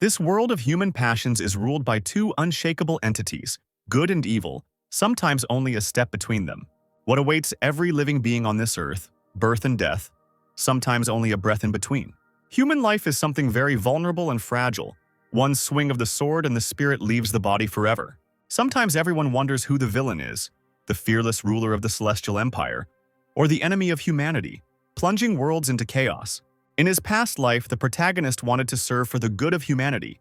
This world of human passions is ruled by two unshakable entities, good and evil, sometimes only a step between them. What awaits every living being on this earth, birth and death, sometimes only a breath in between. Human life is something very vulnerable and fragile. One swing of the sword and the spirit leaves the body forever. Sometimes everyone wonders who the villain is, the fearless ruler of the celestial empire, or the enemy of humanity, plunging worlds into chaos. In his past life, the protagonist wanted to serve for the good of humanity,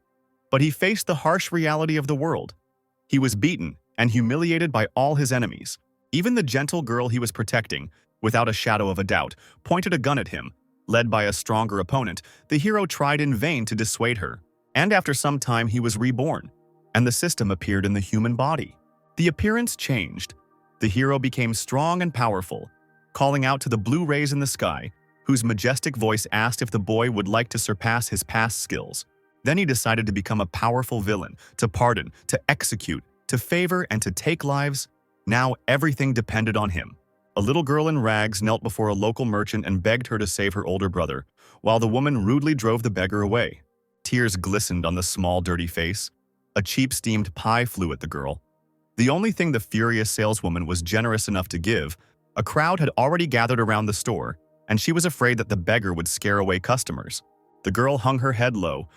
but he faced the harsh reality of the world. He was beaten and humiliated by all his enemies. Even the gentle girl he was protecting, without a shadow of a doubt, pointed a gun at him. Led by a stronger opponent, the hero tried in vain to dissuade her. And after some time, he was reborn, and the system appeared in the human body. The appearance changed. The hero became strong and powerful, calling out to the blue rays in the sky, whose majestic voice asked if the boy would like to surpass his past skills. Then he decided to become a powerful villain, to pardon, to execute, to favor, and to take lives. Now everything depended on him. A little girl in rags knelt before a local merchant and begged her to save her older brother, while the woman rudely drove the beggar away. Tears glistened on the small, dirty face. A cheap steamed pie flew at the girl. The only thing the furious saleswoman was generous enough to give, a crowd had already gathered around the store, and she was afraid that the beggar would scare away customers. The girl hung her head low.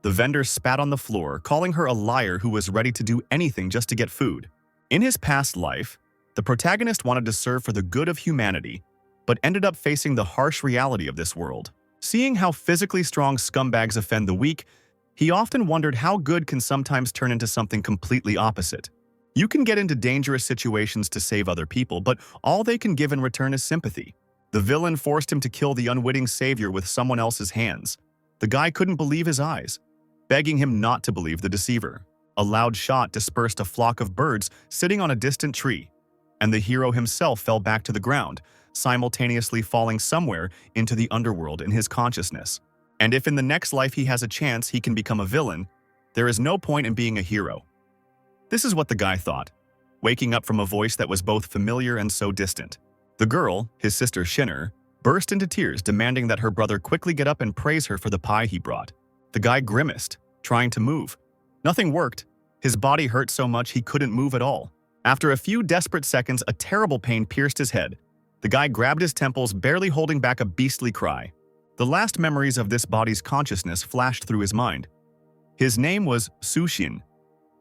The vendor spat on the floor, calling her a liar who was ready to do anything just to get food. In his past life, the protagonist wanted to serve for the good of humanity, but ended up facing the harsh reality of this world. Seeing how physically strong scumbags offend the weak, he often wondered how good can sometimes turn into something completely opposite. You can get into dangerous situations to save other people, but all they can give in return is sympathy. The villain forced him to kill the unwitting savior with someone else's hands. The guy couldn't believe his eyes, begging him not to believe the deceiver. A loud shot dispersed a flock of birds sitting on a distant tree, and the hero himself fell back to the ground, simultaneously falling somewhere into the underworld in his consciousness. And if in the next life he has a chance he can become a villain, there is no point in being a hero. This is what the guy thought, waking up from a voice that was both familiar and so distant. The girl, his sister Shinner, burst into tears, demanding that her brother quickly get up and praise her for the pie he brought. The guy grimaced, trying to move. Nothing worked. His body hurt so much he couldn't move at all. After a few desperate seconds, a terrible pain pierced his head. The guy grabbed his temples, barely holding back a beastly cry. The last memories of this body's consciousness flashed through his mind. His name was Sushin.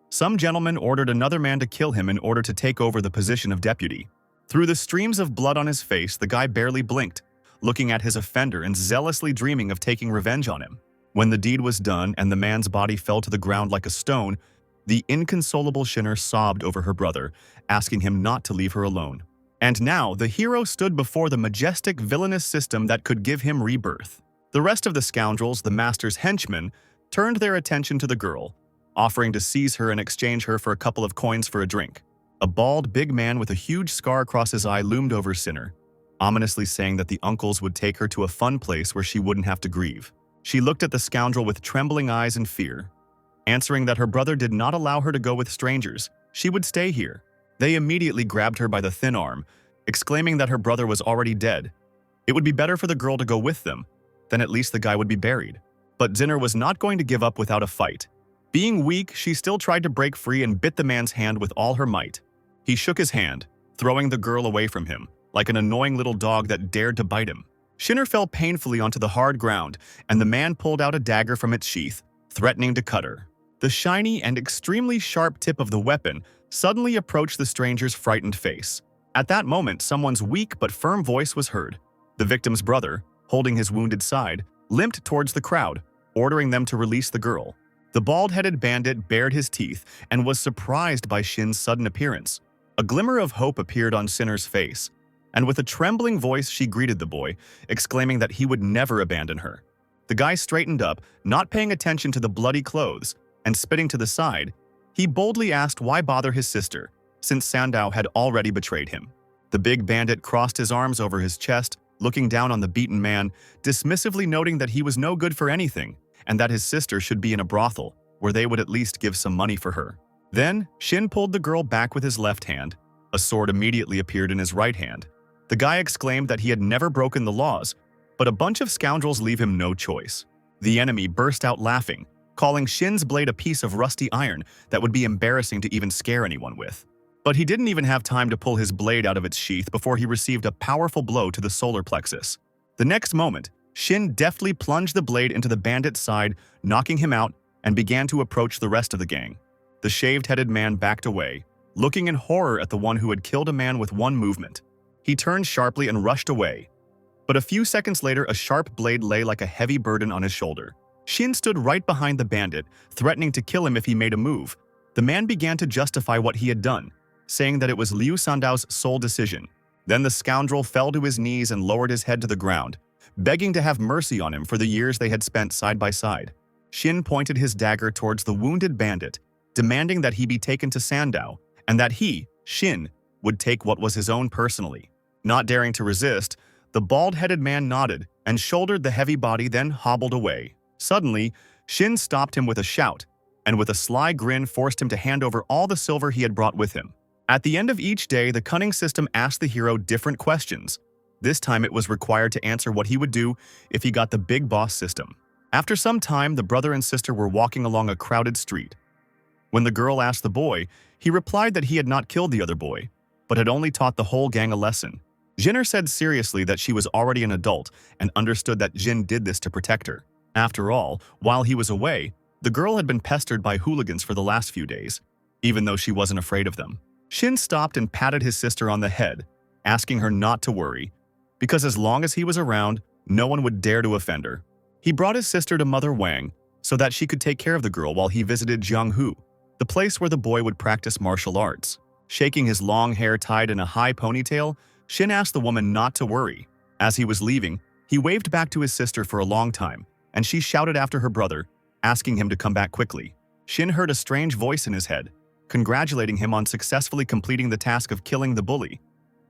Some gentleman ordered another man to kill him in order to take over the position of deputy. Through the streams of blood on his face, the guy barely blinked, looking at his offender and zealously dreaming of taking revenge on him. When the deed was done and the man's body fell to the ground like a stone, the inconsolable Shinner sobbed over her brother, asking him not to leave her alone. And now, the hero stood before the majestic villainous system that could give him rebirth. The rest of the scoundrels, the master's henchmen, turned their attention to the girl, offering to seize her and exchange her for a couple of coins for a drink. A bald, big man with a huge scar across his eye loomed over Sinner, ominously saying that the uncles would take her to a fun place where she wouldn't have to grieve. She looked at the scoundrel with trembling eyes and fear, answering that her brother did not allow her to go with strangers. She would stay here. They immediately grabbed her by the thin arm, exclaiming that her brother was already dead. It would be better for the girl to go with them, then at least the guy would be buried. But Zinner was not going to give up without a fight. Being weak, she still tried to break free and bit the man's hand with all her might. He shook his hand, throwing the girl away from him, like an annoying little dog that dared to bite him. Shinner fell painfully onto the hard ground, and the man pulled out a dagger from its sheath, threatening to cut her. The shiny and extremely sharp tip of the weapon suddenly approached the stranger's frightened face. At that moment, someone's weak but firm voice was heard. The victim's brother, holding his wounded side, limped towards the crowd, ordering them to release the girl. The bald-headed bandit bared his teeth and was surprised by Shin's sudden appearance. A glimmer of hope appeared on Sinner's face, and with a trembling voice she greeted the boy, exclaiming that he would never abandon her. The guy straightened up, not paying attention to the bloody clothes, and spitting to the side, he boldly asked why bother his sister, since Sandow had already betrayed him. The big bandit crossed his arms over his chest, looking down on the beaten man, dismissively noting that he was no good for anything, and that his sister should be in a brothel, where they would at least give some money for her. Then, Shin pulled the girl back with his left hand. A sword immediately appeared in his right hand. The guy exclaimed that he had never broken the laws, but a bunch of scoundrels leave him no choice. The enemy burst out laughing, calling Shin's blade a piece of rusty iron that would be embarrassing to even scare anyone with. But he didn't even have time to pull his blade out of its sheath before he received a powerful blow to the solar plexus. The next moment, Shin deftly plunged the blade into the bandit's side, knocking him out, and began to approach the rest of the gang. The shaved-headed man backed away, looking in horror at the one who had killed a man with one movement. He turned sharply and rushed away. But a few seconds later, a sharp blade lay like a heavy burden on his shoulder. Shin stood right behind the bandit, threatening to kill him if he made a move. The man began to justify what he had done, saying that it was Liu Sandao's sole decision. Then the scoundrel fell to his knees and lowered his head to the ground, begging to have mercy on him for the years they had spent side by side. Shin pointed his dagger towards the wounded bandit, demanding that he be taken to Sandao, and that he, Shin, would take what was his own personally. Not daring to resist, the bald-headed man nodded and shouldered the heavy body, then hobbled away. Suddenly, Shin stopped him with a shout, and with a sly grin forced him to hand over all the silver he had brought with him. At the end of each day, the cunning system asked the hero different questions. This time it was required to answer what he would do if he got the big boss system. After some time, the brother and sister were walking along a crowded street. When the girl asked the boy, he replied that he had not killed the other boy, but had only taught the whole gang a lesson. Jinner said seriously that she was already an adult and understood that Jin did this to protect her. After all, while he was away, the girl had been pestered by hooligans for the last few days, even though she wasn't afraid of them. Shin stopped and patted his sister on the head, asking her not to worry, because as long as he was around, no one would dare to offend her. He brought his sister to Mother Wang so that she could take care of the girl while he visited Jianghu, the place where the boy would practice martial arts. Shaking his long hair tied in a high ponytail, Shin asked the woman not to worry. As he was leaving, he waved back to his sister for a long time, and she shouted after her brother, asking him to come back quickly. Shin heard a strange voice in his head, congratulating him on successfully completing the task of killing the bully.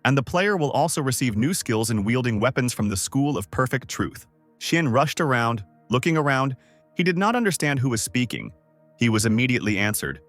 And the player will also receive new skills in wielding weapons from the School of Perfect Truth. Shin rushed around, looking around. He did not understand who was speaking. He was immediately answered.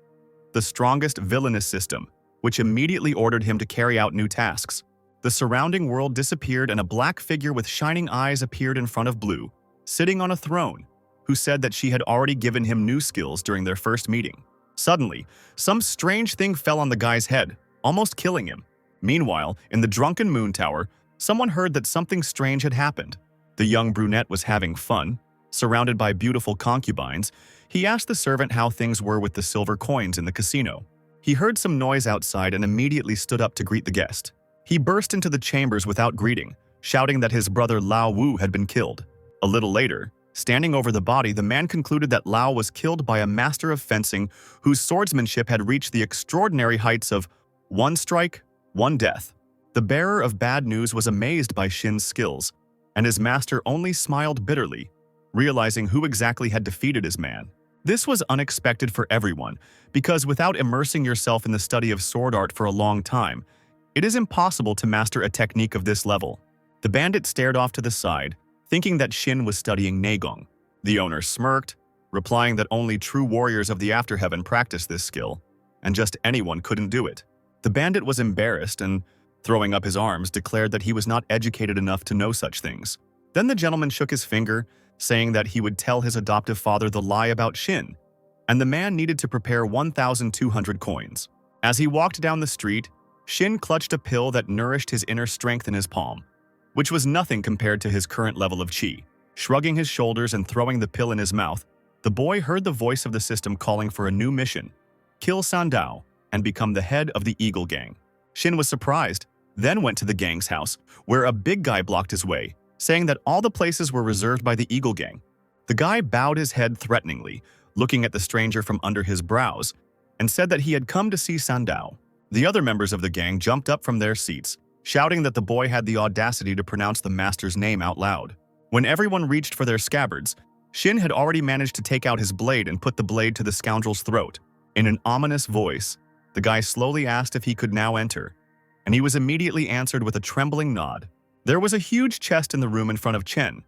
The strongest villainous system, which immediately ordered him to carry out new tasks. The surrounding world disappeared and a black figure with shining eyes appeared in front of Blue, sitting on a throne, who said that she had already given him new skills during their first meeting. Suddenly, some strange thing fell on the guy's head, almost killing him. Meanwhile, in the drunken moon tower, someone heard that something strange had happened. The young brunette was having fun. Surrounded by beautiful concubines, he asked the servant how things were with the silver coins in the casino. He heard some noise outside and immediately stood up to greet the guest. He burst into the chambers without greeting, shouting that his brother Lao Wu had been killed. A little later, standing over the body, the man concluded that Lao was killed by a master of fencing whose swordsmanship had reached the extraordinary heights of one strike, one death. The bearer of bad news was amazed by Shin's skills, and his master only smiled bitterly, realizing who exactly had defeated his man. This was unexpected for everyone, because without immersing yourself in the study of sword art for a long time, it is impossible to master a technique of this level. The bandit stared off to the side, thinking that Shin was studying Neigong. The owner smirked, replying that only true warriors of the Afterheaven practice this skill, and just anyone couldn't do it. The bandit was embarrassed and, throwing up his arms, declared that he was not educated enough to know such things. Then the gentleman shook his finger, saying that he would tell his adoptive father the lie about Shin, and the man needed to prepare 1,200 coins. As he walked down the street, Shin clutched a pill that nourished his inner strength in his palm, which was nothing compared to his current level of chi. Shrugging his shoulders and throwing the pill in his mouth, the boy heard the voice of the system calling for a new mission: kill Sandao and become the head of the Eagle Gang. Shin was surprised, then went to the gang's house, where a big guy blocked his way, saying that all the places were reserved by the Eagle Gang. The guy bowed his head threateningly, looking at the stranger from under his brows, and said that he had come to see Sandao. The other members of the gang jumped up from their seats, shouting that the boy had the audacity to pronounce the master's name out loud. When everyone reached for their scabbards, Shin had already managed to take out his blade and put the blade to the scoundrel's throat. In an ominous voice, the guy slowly asked if he could now enter, and he was immediately answered with a trembling nod. There was a huge chest in the room in front of Chen,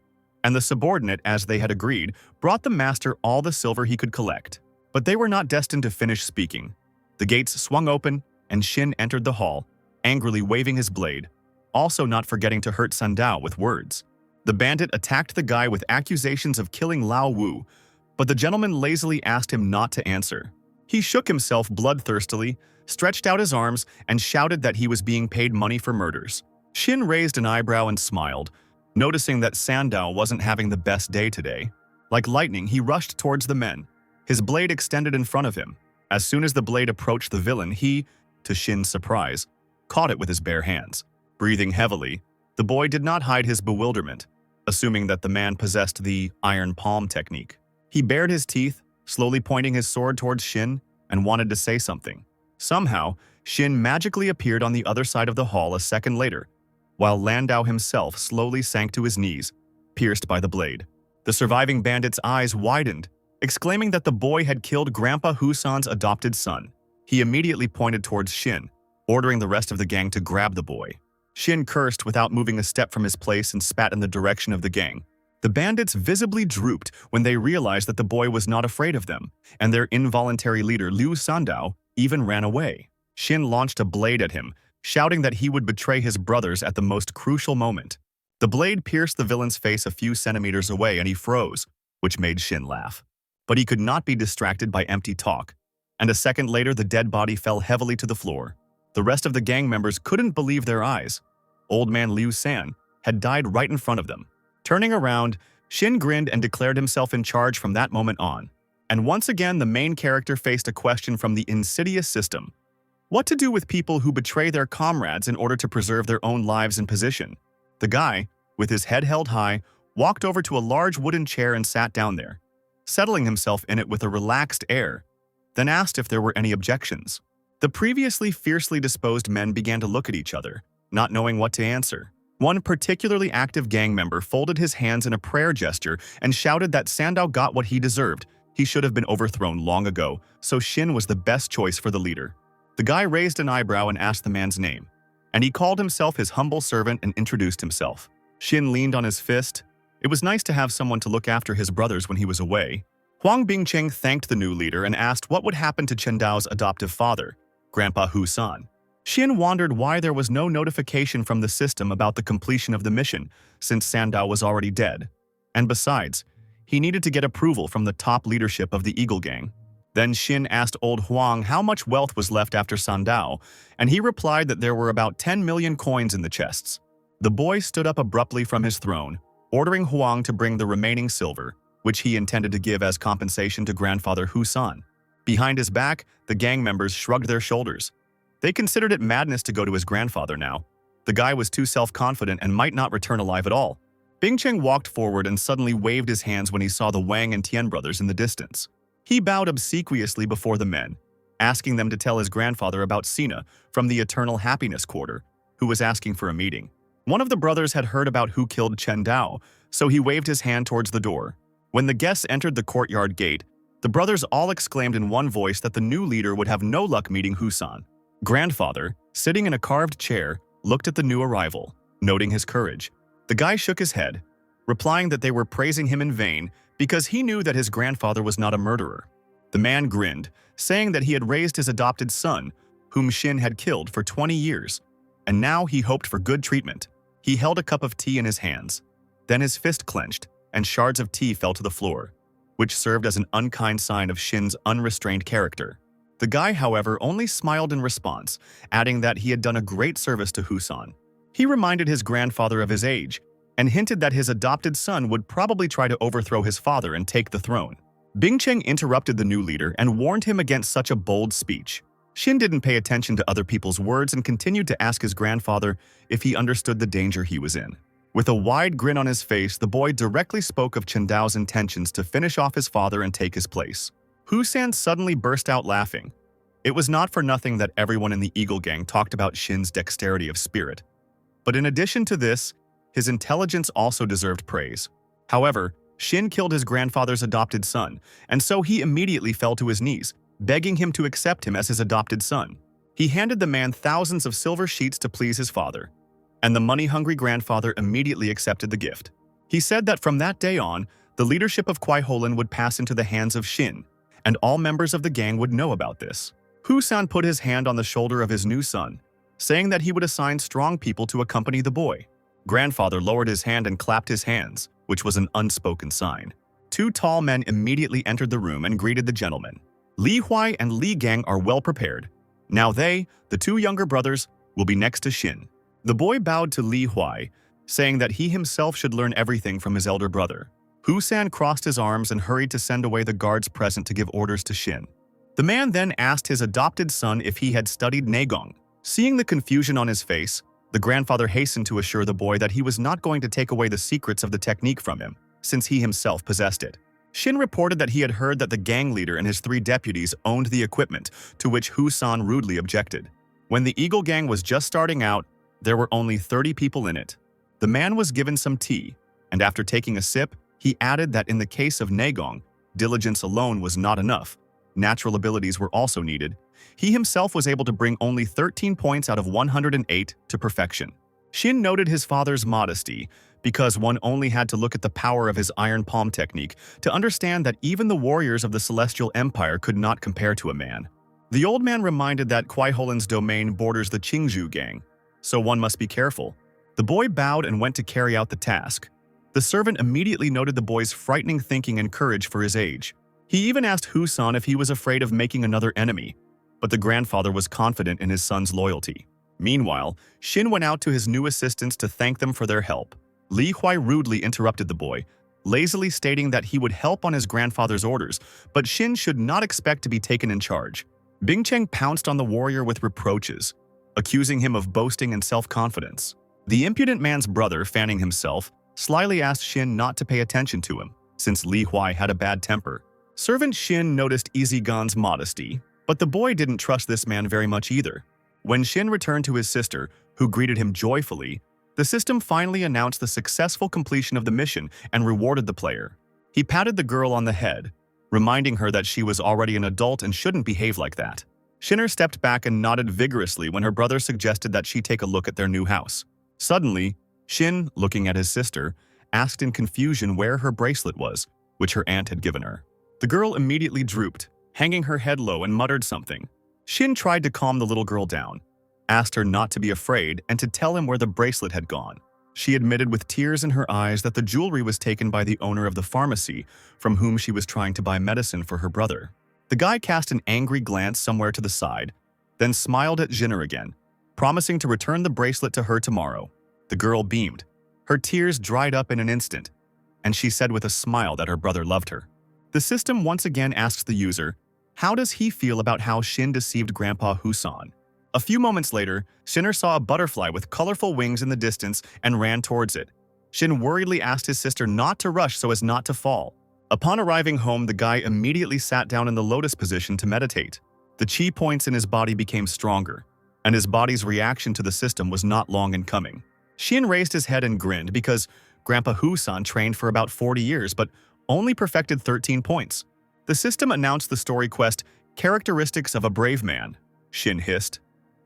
and the subordinate, as they had agreed, brought the master all the silver he could collect. But they were not destined to finish speaking. The gates swung open, and Shin entered the hall, angrily waving his blade, also not forgetting to hurt Sandao with words. The bandit attacked the guy with accusations of killing Lao Wu, but the gentleman lazily asked him not to answer. He shook himself bloodthirstily, stretched out his arms, and shouted that he was being paid money for murders. Shin raised an eyebrow and smiled, noticing that Sandow wasn't having the best day today. Like lightning, he rushed towards the men, his blade extended in front of him. As soon as the blade approached the villain, he, to Shin's surprise, caught it with his bare hands. Breathing heavily, the boy did not hide his bewilderment, assuming that the man possessed the iron palm technique. He bared his teeth, slowly pointing his sword towards Shin, and wanted to say something. Somehow, Shin magically appeared on the other side of the hall a second later, while Landau himself slowly sank to his knees, pierced by the blade. The surviving bandit's eyes widened, exclaiming that the boy had killed Grandpa Husan's adopted son. He immediately pointed towards Shin, ordering the rest of the gang to grab the boy. Shin cursed without moving a step from his place and spat in the direction of the gang. The bandits visibly drooped when they realized that the boy was not afraid of them, and their involuntary leader, Liu Sandow, even ran away. Shin launched a blade at him, shouting that he would betray his brothers at the most crucial moment. The blade pierced the villain's face a few centimeters away and he froze, which made Shin laugh. But he could not be distracted by empty talk, and a second later the dead body fell heavily to the floor. The rest of the gang members couldn't believe their eyes. Old man Liu San had died right in front of them. Turning around, Shin grinned and declared himself in charge from that moment on. And once again, the main character faced a question from the insidious system. What to do with people who betray their comrades in order to preserve their own lives and position? The guy, with his head held high, walked over to a large wooden chair and sat down there, settling himself in it with a relaxed air, then asked if there were any objections. The previously fiercely disposed men began to look at each other, not knowing what to answer. One particularly active gang member folded his hands in a prayer gesture and shouted that Sandow got what he deserved. He should have been overthrown long ago, so Shin was the best choice for the leader. The guy raised an eyebrow and asked the man's name, and he called himself his humble servant and introduced himself. Shin leaned on his fist. It was nice to have someone to look after his brothers when he was away. Huang Bingcheng thanked the new leader and asked what would happen to Chen Dao's adoptive father, Grandpa Husan. Shin wondered why there was no notification from the system about the completion of the mission, since Sandow was already dead. And besides, he needed to get approval from the top leadership of the Eagle Gang. Then Shin asked old Huang how much wealth was left after Sandow, and he replied that there were about 10 million coins in the chests. The boy stood up abruptly from his throne, ordering Huang to bring the remaining silver, which he intended to give as compensation to Grandfather Husan. Behind his back, the gang members shrugged their shoulders. They considered it madness to go to his grandfather now. The guy was too self-confident and might not return alive at all. Bingcheng walked forward and suddenly waved his hands when he saw the Wang and Tian brothers in the distance. He bowed obsequiously before the men, asking them to tell his grandfather about Sina from the Eternal Happiness Quarter, who was asking for a meeting. One of the brothers had heard about who killed Chen Dao, so he waved his hand towards the door. When the guests entered the courtyard gate, the brothers all exclaimed in one voice that the new leader would have no luck meeting Husan. Grandfather, sitting in a carved chair, looked at the new arrival, noting his courage. The guy shook his head, replying that they were praising him in vain because he knew that his grandfather was not a murderer. The man grinned, saying that he had raised his adopted son, whom Shin had killed for 20 years, and now he hoped for good treatment. He held a cup of tea in his hands. Then his fist clenched, and shards of tea fell to the floor, which served as an unkind sign of Shin's unrestrained character. The guy, however, only smiled in response, adding that he had done a great service to Husan. He reminded his grandfather of his age, and hinted that his adopted son would probably try to overthrow his father and take the throne. Bingcheng interrupted the new leader and warned him against such a bold speech. Shin didn't pay attention to other people's words and continued to ask his grandfather if he understood the danger he was in. With a wide grin on his face, the boy directly spoke of Chen Dao's intentions to finish off his father and take his place. Husan suddenly burst out laughing. It was not for nothing that everyone in the Eagle Gang talked about Shin's dexterity of spirit. But in addition to this, his intelligence also deserved praise. However, Shin killed his grandfather's adopted son, and so he immediately fell to his knees, begging him to accept him as his adopted son. He handed the man thousands of silver sheets to please his father, and the money-hungry grandfather immediately accepted the gift. He said that from that day on, the leadership of Kwai Holan would pass into the hands of Shin, and all members of the gang would know about this. Husan put his hand on the shoulder of his new son, saying that he would assign strong people to accompany the boy. Grandfather lowered his hand and clapped his hands, which was an unspoken sign. Two tall men immediately entered the room and greeted the gentleman. Li Huai and Li Gang are well prepared. Now they, the two younger brothers, will be next to Shin. The boy bowed to Li Huai, saying that he himself should learn everything from his elder brother. Husan crossed his arms and hurried to send away the guards present to give orders to Shin. The man then asked his adopted son if he had studied Negong. Seeing the confusion on his face, the grandfather hastened to assure the boy that he was not going to take away the secrets of the technique from him, since he himself possessed it. Shin reported that he had heard that the gang leader and his 3 deputies owned the equipment, to which Husan rudely objected. When the Eagle Gang was just starting out, there were only 30 people in it. The man was given some tea, and after taking a sip, he added that in the case of Negong, diligence alone was not enough. Natural abilities were also needed. He himself was able to bring only 13 points out of 108 to perfection. Shin noted his father's modesty, because one only had to look at the power of his iron palm technique to understand that even the warriors of the Celestial Empire could not compare to a man. The old man reminded that Kwaiholan's domain borders the Qingzhou gang, so one must be careful. The boy bowed and went to carry out the task. The servant immediately noted the boy's frightening thinking and courage for his age. He even asked Husan if he was afraid of making another enemy, but the grandfather was confident in his son's loyalty. Meanwhile, Shin went out to his new assistants to thank them for their help. Li Huai rudely interrupted the boy, lazily stating that he would help on his grandfather's orders, but Shin should not expect to be taken in charge. Bing Cheng pounced on the warrior with reproaches, accusing him of boasting and self-confidence. The impudent man's brother, fanning himself, slyly asked Shin not to pay attention to him, since Li Huai had a bad temper. Servant Shin noticed Easy Gon's modesty, but the boy didn't trust this man very much either. When Shin returned to his sister, who greeted him joyfully, the system finally announced the successful completion of the mission and rewarded the player. He patted the girl on the head, reminding her that she was already an adult and shouldn't behave like that. Shinner stepped back and nodded vigorously when her brother suggested that she take a look at their new house. Suddenly, Shin, looking at his sister, asked in confusion where her bracelet was, which her aunt had given her. The girl immediately drooped, hanging her head low, and muttered something. Shin tried to calm the little girl down, asked her not to be afraid and to tell him where the bracelet had gone. She admitted with tears in her eyes that the jewelry was taken by the owner of the pharmacy from whom she was trying to buy medicine for her brother. The guy cast an angry glance somewhere to the side, then smiled at Jinner again, promising to return the bracelet to her tomorrow. The girl beamed. Her tears dried up in an instant, and she said with a smile that her brother loved her. The system once again asks the user, how does he feel about how Shin deceived Grandpa Husan? A few moments later, Shinner saw a butterfly with colorful wings in the distance and ran towards it. Shin worriedly asked his sister not to rush so as not to fall. Upon arriving home, the guy immediately sat down in the lotus position to meditate. The chi points in his body became stronger, and his body's reaction to the system was not long in coming. Shin raised his head and grinned because Grandpa Husan trained for about 40 years but only perfected 13 points. The system announced the story quest, Characteristics of a Brave Man, Shin hissed,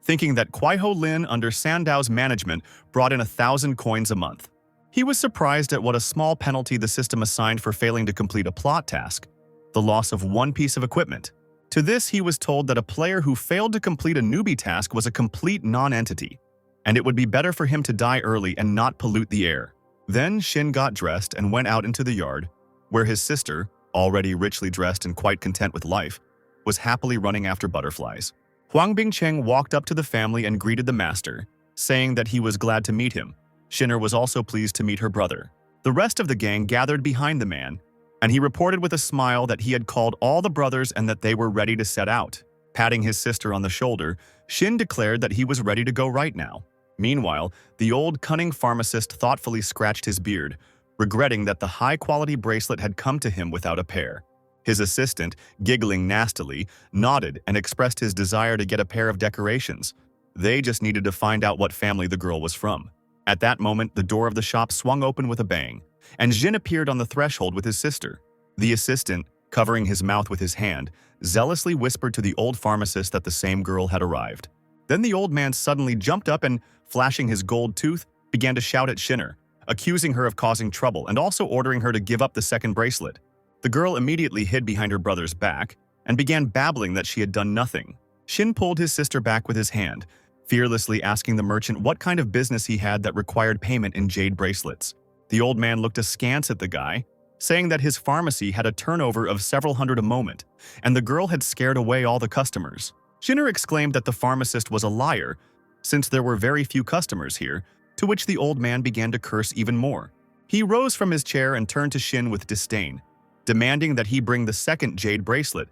thinking that Kwaiho Lin under Sandow's management brought in 1,000 coins a month. He was surprised at what a small penalty the system assigned for failing to complete a plot task, the loss of 1 piece of equipment. To this, he was told that a player who failed to complete a newbie task was a complete non-entity, and it would be better for him to die early and not pollute the air. Then Shin got dressed and went out into the yard, where his sister, already richly dressed and quite content with life, was happily running after butterflies. Huang Bingcheng walked up to the family and greeted the master, saying that he was glad to meet him. Shinner was also pleased to meet her brother. The rest of the gang gathered behind the man, and he reported with a smile that he had called all the brothers and that they were ready to set out. Patting his sister on the shoulder, Shin declared that he was ready to go right now. Meanwhile, the old cunning pharmacist thoughtfully scratched his beard, regretting that the high-quality bracelet had come to him without a pair. His assistant, giggling nastily, nodded and expressed his desire to get a pair of decorations. They just needed to find out what family the girl was from. At that moment, the door of the shop swung open with a bang, and Jin appeared on the threshold with his sister. The assistant, covering his mouth with his hand, zealously whispered to the old pharmacist that the same girl had arrived. Then the old man suddenly jumped up and, flashing his gold tooth, began to shout at Shinner, accusing her of causing trouble and also ordering her to give up the second bracelet. The girl immediately hid behind her brother's back and began babbling that she had done nothing. Shin pulled his sister back with his hand, fearlessly asking the merchant what kind of business he had that required payment in jade bracelets. The old man looked askance at the guy, saying that his pharmacy had a turnover of several hundred a moment, and the girl had scared away all the customers. Shinner exclaimed that the pharmacist was a liar, since there were very few customers here, to which the old man began to curse even more. He rose from his chair and turned to Shin with disdain, demanding that he bring the second jade bracelet,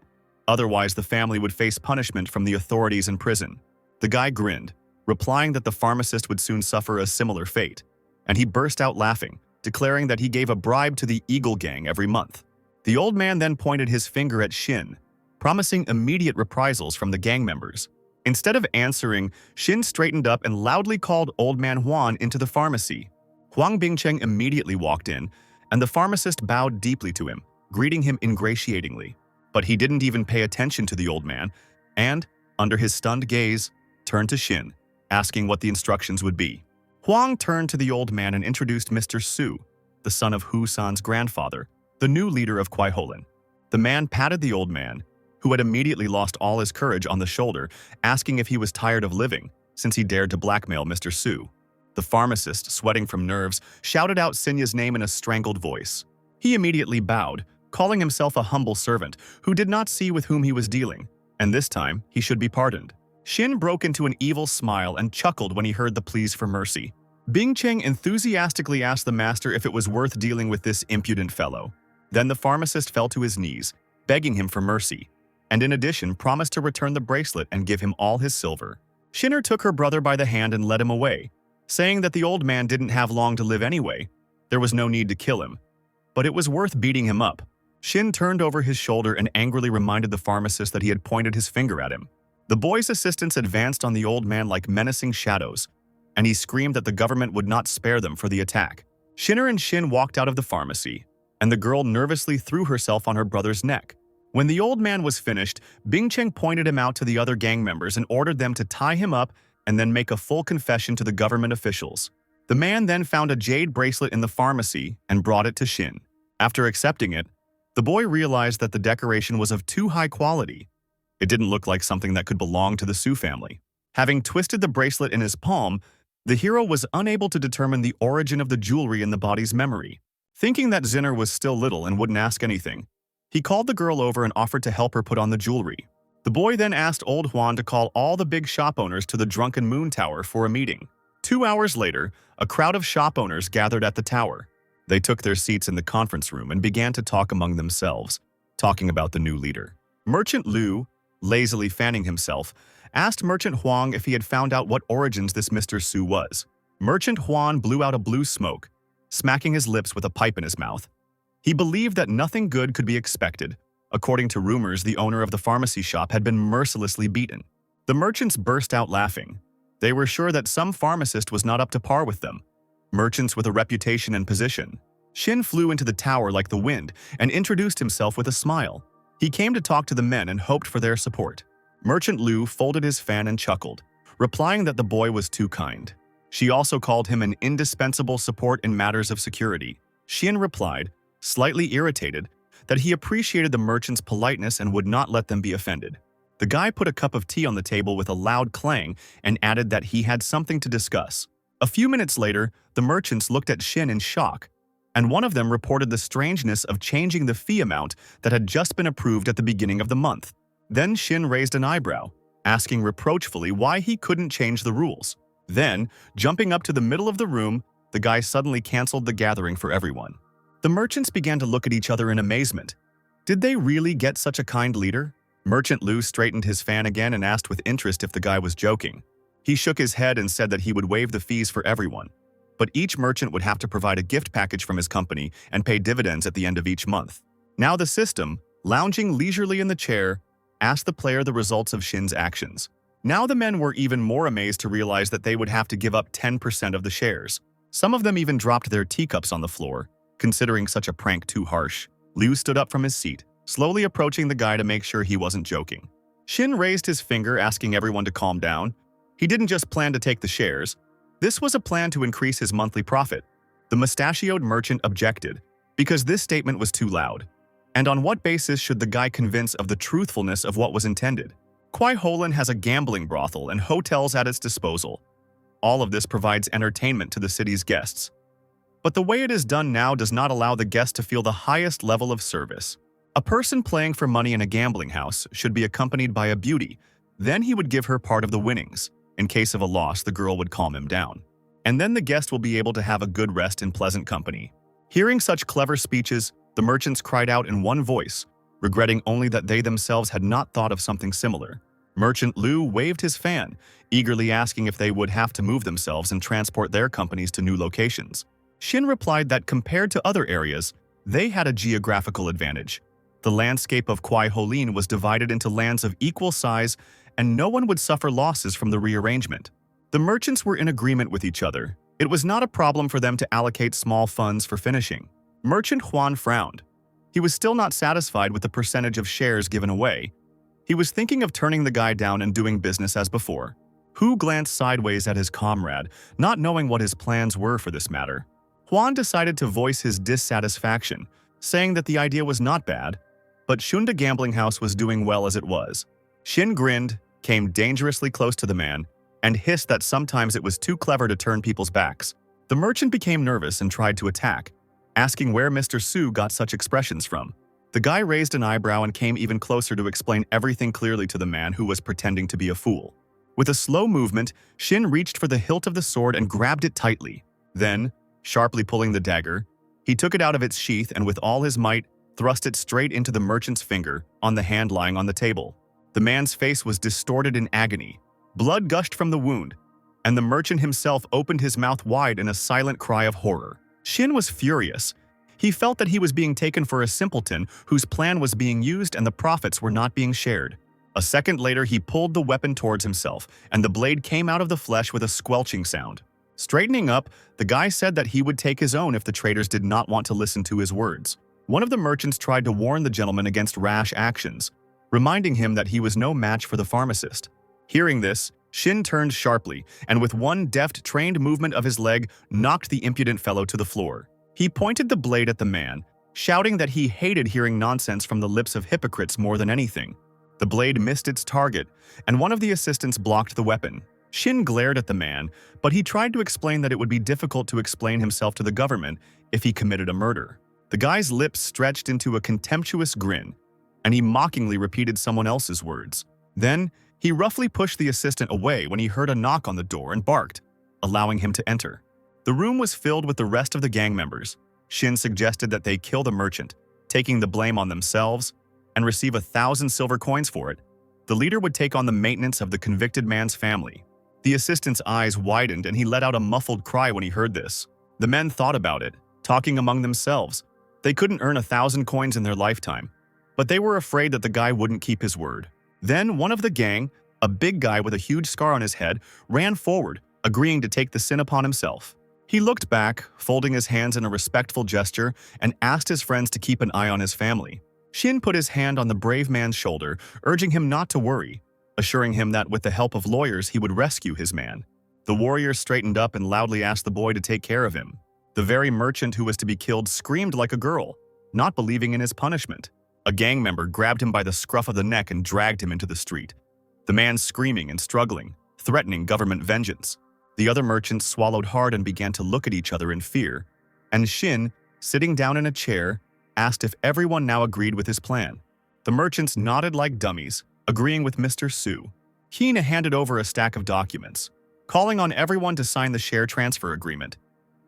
otherwise the family would face punishment from the authorities in prison. The guy grinned, replying that the pharmacist would soon suffer a similar fate, and he burst out laughing, declaring that he gave a bribe to the Eagle Gang every month. The old man then pointed his finger at Shin, promising immediate reprisals from the gang members. Instead of answering, Shin straightened up and loudly called Old Man Huan into the pharmacy. Huang Bingcheng immediately walked in, and the pharmacist bowed deeply to him, greeting him ingratiatingly. But he didn't even pay attention to the old man, and, under his stunned gaze, turned to Shin, asking what the instructions would be. Huang turned to the old man and introduced Mr. Su, the son of Hu San's grandfather, the new leader of Kwaiholen. The man patted the old man, who had immediately lost all his courage, on the shoulder, asking if he was tired of living, since he dared to blackmail Mr. Su. The pharmacist, sweating from nerves, shouted out Sinya's name in a strangled voice. He immediately bowed, calling himself a humble servant who did not see with whom he was dealing, and this time he should be pardoned. Shin broke into an evil smile and chuckled when he heard the pleas for mercy. Bingcheng enthusiastically asked the master if it was worth dealing with this impudent fellow. Then the pharmacist fell to his knees, begging him for mercy, and in addition promised to return the bracelet and give him all his silver. Shinner took her brother by the hand and led him away, saying that the old man didn't have long to live anyway. There was no need to kill him, but it was worth beating him up. Shin turned over his shoulder and angrily reminded the pharmacist that he had pointed his finger at him. The boy's assistants advanced on the old man like menacing shadows, and he screamed that the government would not spare them for the attack. Shinner and Shin walked out of the pharmacy, and the girl nervously threw herself on her brother's neck. When the old man was finished, Bingcheng pointed him out to the other gang members and ordered them to tie him up and then make a full confession to the government officials. The man then found a jade bracelet in the pharmacy and brought it to Shin. After accepting it, the boy realized that the decoration was of too high quality. It didn't look like something that could belong to the Su family. Having twisted the bracelet in his palm, the hero was unable to determine the origin of the jewelry in the body's memory. Thinking that Zinner was still little and wouldn't ask anything, he called the girl over and offered to help her put on the jewelry. The boy then asked Old Huan to call all the big shop owners to the Drunken Moon Tower for a meeting. 2 hours later, a crowd of shop owners gathered at the tower. They took their seats in the conference room and began to talk among themselves, talking about the new leader. Merchant Liu, lazily fanning himself, asked Merchant Huang if he had found out what origins this Mr. Su was. Merchant Huan blew out a blue smoke, smacking his lips with a pipe in his mouth. He believed that nothing good could be expected. According to rumors, the owner of the pharmacy shop had been mercilessly beaten. The merchants burst out laughing. They were sure that some pharmacist was not up to par with them. Merchants with a reputation and position. Shin flew into the tower like the wind and introduced himself with a smile. He came to talk to the men and hoped for their support. Merchant Liu folded his fan and chuckled, replying that the boy was too kind. She also called him an indispensable support in matters of security. Shin replied, slightly irritated, that he appreciated the merchant's politeness and would not let them be offended. The guy put a cup of tea on the table with a loud clang and added that he had something to discuss. A few minutes later, the merchants looked at Shin in shock, and one of them reported the strangeness of changing the fee amount that had just been approved at the beginning of the month. Then Shin raised an eyebrow, asking reproachfully why he couldn't change the rules. Then, jumping up to the middle of the room, the guy suddenly canceled the gathering for everyone. The merchants began to look at each other in amazement. Did they really get such a kind leader? Merchant Liu straightened his fan again and asked with interest if the guy was joking. He shook his head and said that he would waive the fees for everyone, but each merchant would have to provide a gift package from his company and pay dividends at the end of each month. Now the system, lounging leisurely in the chair, asked the player the results of Shin's actions. Now the men were even more amazed to realize that they would have to give up 10% of the shares. Some of them even dropped their teacups on the floor, considering such a prank too harsh. Liu stood up from his seat, slowly approaching the guy to make sure he wasn't joking. Shin raised his finger, asking everyone to calm down. He didn't just plan to take the shares. This was a plan to increase his monthly profit. The mustachioed merchant objected, because this statement was too loud. And on what basis should the guy convince of the truthfulness of what was intended? Kwaiholen has a gambling brothel and hotels at its disposal. All of this provides entertainment to the city's guests. But the way it is done now does not allow the guest to feel the highest level of service. A person playing for money in a gambling house should be accompanied by a beauty. Then he would give her part of the winnings. In case of a loss, the girl would calm him down. And then the guest will be able to have a good rest in pleasant company. Hearing such clever speeches, the merchants cried out in one voice, regretting only that they themselves had not thought of something similar. Merchant Liu waved his fan, eagerly asking if they would have to move themselves and transport their companies to new locations. Shin replied that compared to other areas, they had a geographical advantage. The landscape of Kwai Holin was divided into lands of equal size, and no one would suffer losses from the rearrangement. The merchants were in agreement with each other. It was not a problem for them to allocate small funds for finishing. Merchant Huan frowned. He was still not satisfied with the percentage of shares given away. He was thinking of turning the guy down and doing business as before. Hu glanced sideways at his comrade, not knowing what his plans were for this matter. Huan decided to voice his dissatisfaction, saying that the idea was not bad, but Shunda Gambling House was doing well as it was. Shin grinned, came dangerously close to the man, and hissed that sometimes it was too clever to turn people's backs. The merchant became nervous and tried to attack, asking where Mr. Su got such expressions from. The guy raised an eyebrow and came even closer to explain everything clearly to the man who was pretending to be a fool. With a slow movement, Shin reached for the hilt of the sword and grabbed it tightly. Then, sharply pulling the dagger, he took it out of its sheath and with all his might, thrust it straight into the merchant's finger on the hand lying on the table. The man's face was distorted in agony. Blood gushed from the wound, and the merchant himself opened his mouth wide in a silent cry of horror. Shin was furious. He felt that he was being taken for a simpleton whose plan was being used and the profits were not being shared. A second later, he pulled the weapon towards himself, and the blade came out of the flesh with a squelching sound. Straightening up, the guy said that he would take his own if the traders did not want to listen to his words. One of the merchants tried to warn the gentleman against rash actions, reminding him that he was no match for the pharmacist. Hearing this, Shin turned sharply, and with one deft, trained movement of his leg, knocked the impudent fellow to the floor. He pointed the blade at the man, shouting that he hated hearing nonsense from the lips of hypocrites more than anything. The blade missed its target, and one of the assistants blocked the weapon. Shin glared at the man, but he tried to explain that it would be difficult to explain himself to the government if he committed a murder. The guy's lips stretched into a contemptuous grin, and he mockingly repeated someone else's words. Then, he roughly pushed the assistant away when he heard a knock on the door and barked, allowing him to enter. The room was filled with the rest of the gang members. Shin suggested that they kill the merchant, taking the blame on themselves, and receive 1,000 silver coins for it. The leader would take on the maintenance of the convicted man's family. The assistant's eyes widened and he let out a muffled cry when he heard this. The men thought about it, talking among themselves. They couldn't earn 1,000 coins in their lifetime, but they were afraid that the guy wouldn't keep his word. Then one of the gang, a big guy with a huge scar on his head, ran forward, agreeing to take the sin upon himself. He looked back, folding his hands in a respectful gesture, and asked his friends to keep an eye on his family. Shin put his hand on the brave man's shoulder, urging him not to worry, assuring him that with the help of lawyers he would rescue his man. The warrior straightened up and loudly asked the boy to take care of him. The very merchant who was to be killed screamed like a girl, not believing in his punishment. A gang member grabbed him by the scruff of the neck and dragged him into the street. The man screaming and struggling, threatening government vengeance. The other merchants swallowed hard and began to look at each other in fear, and Shin, sitting down in a chair, asked if everyone now agreed with his plan. The merchants nodded like dummies, agreeing with Mr. Su. Hina handed over a stack of documents, calling on everyone to sign the share transfer agreement.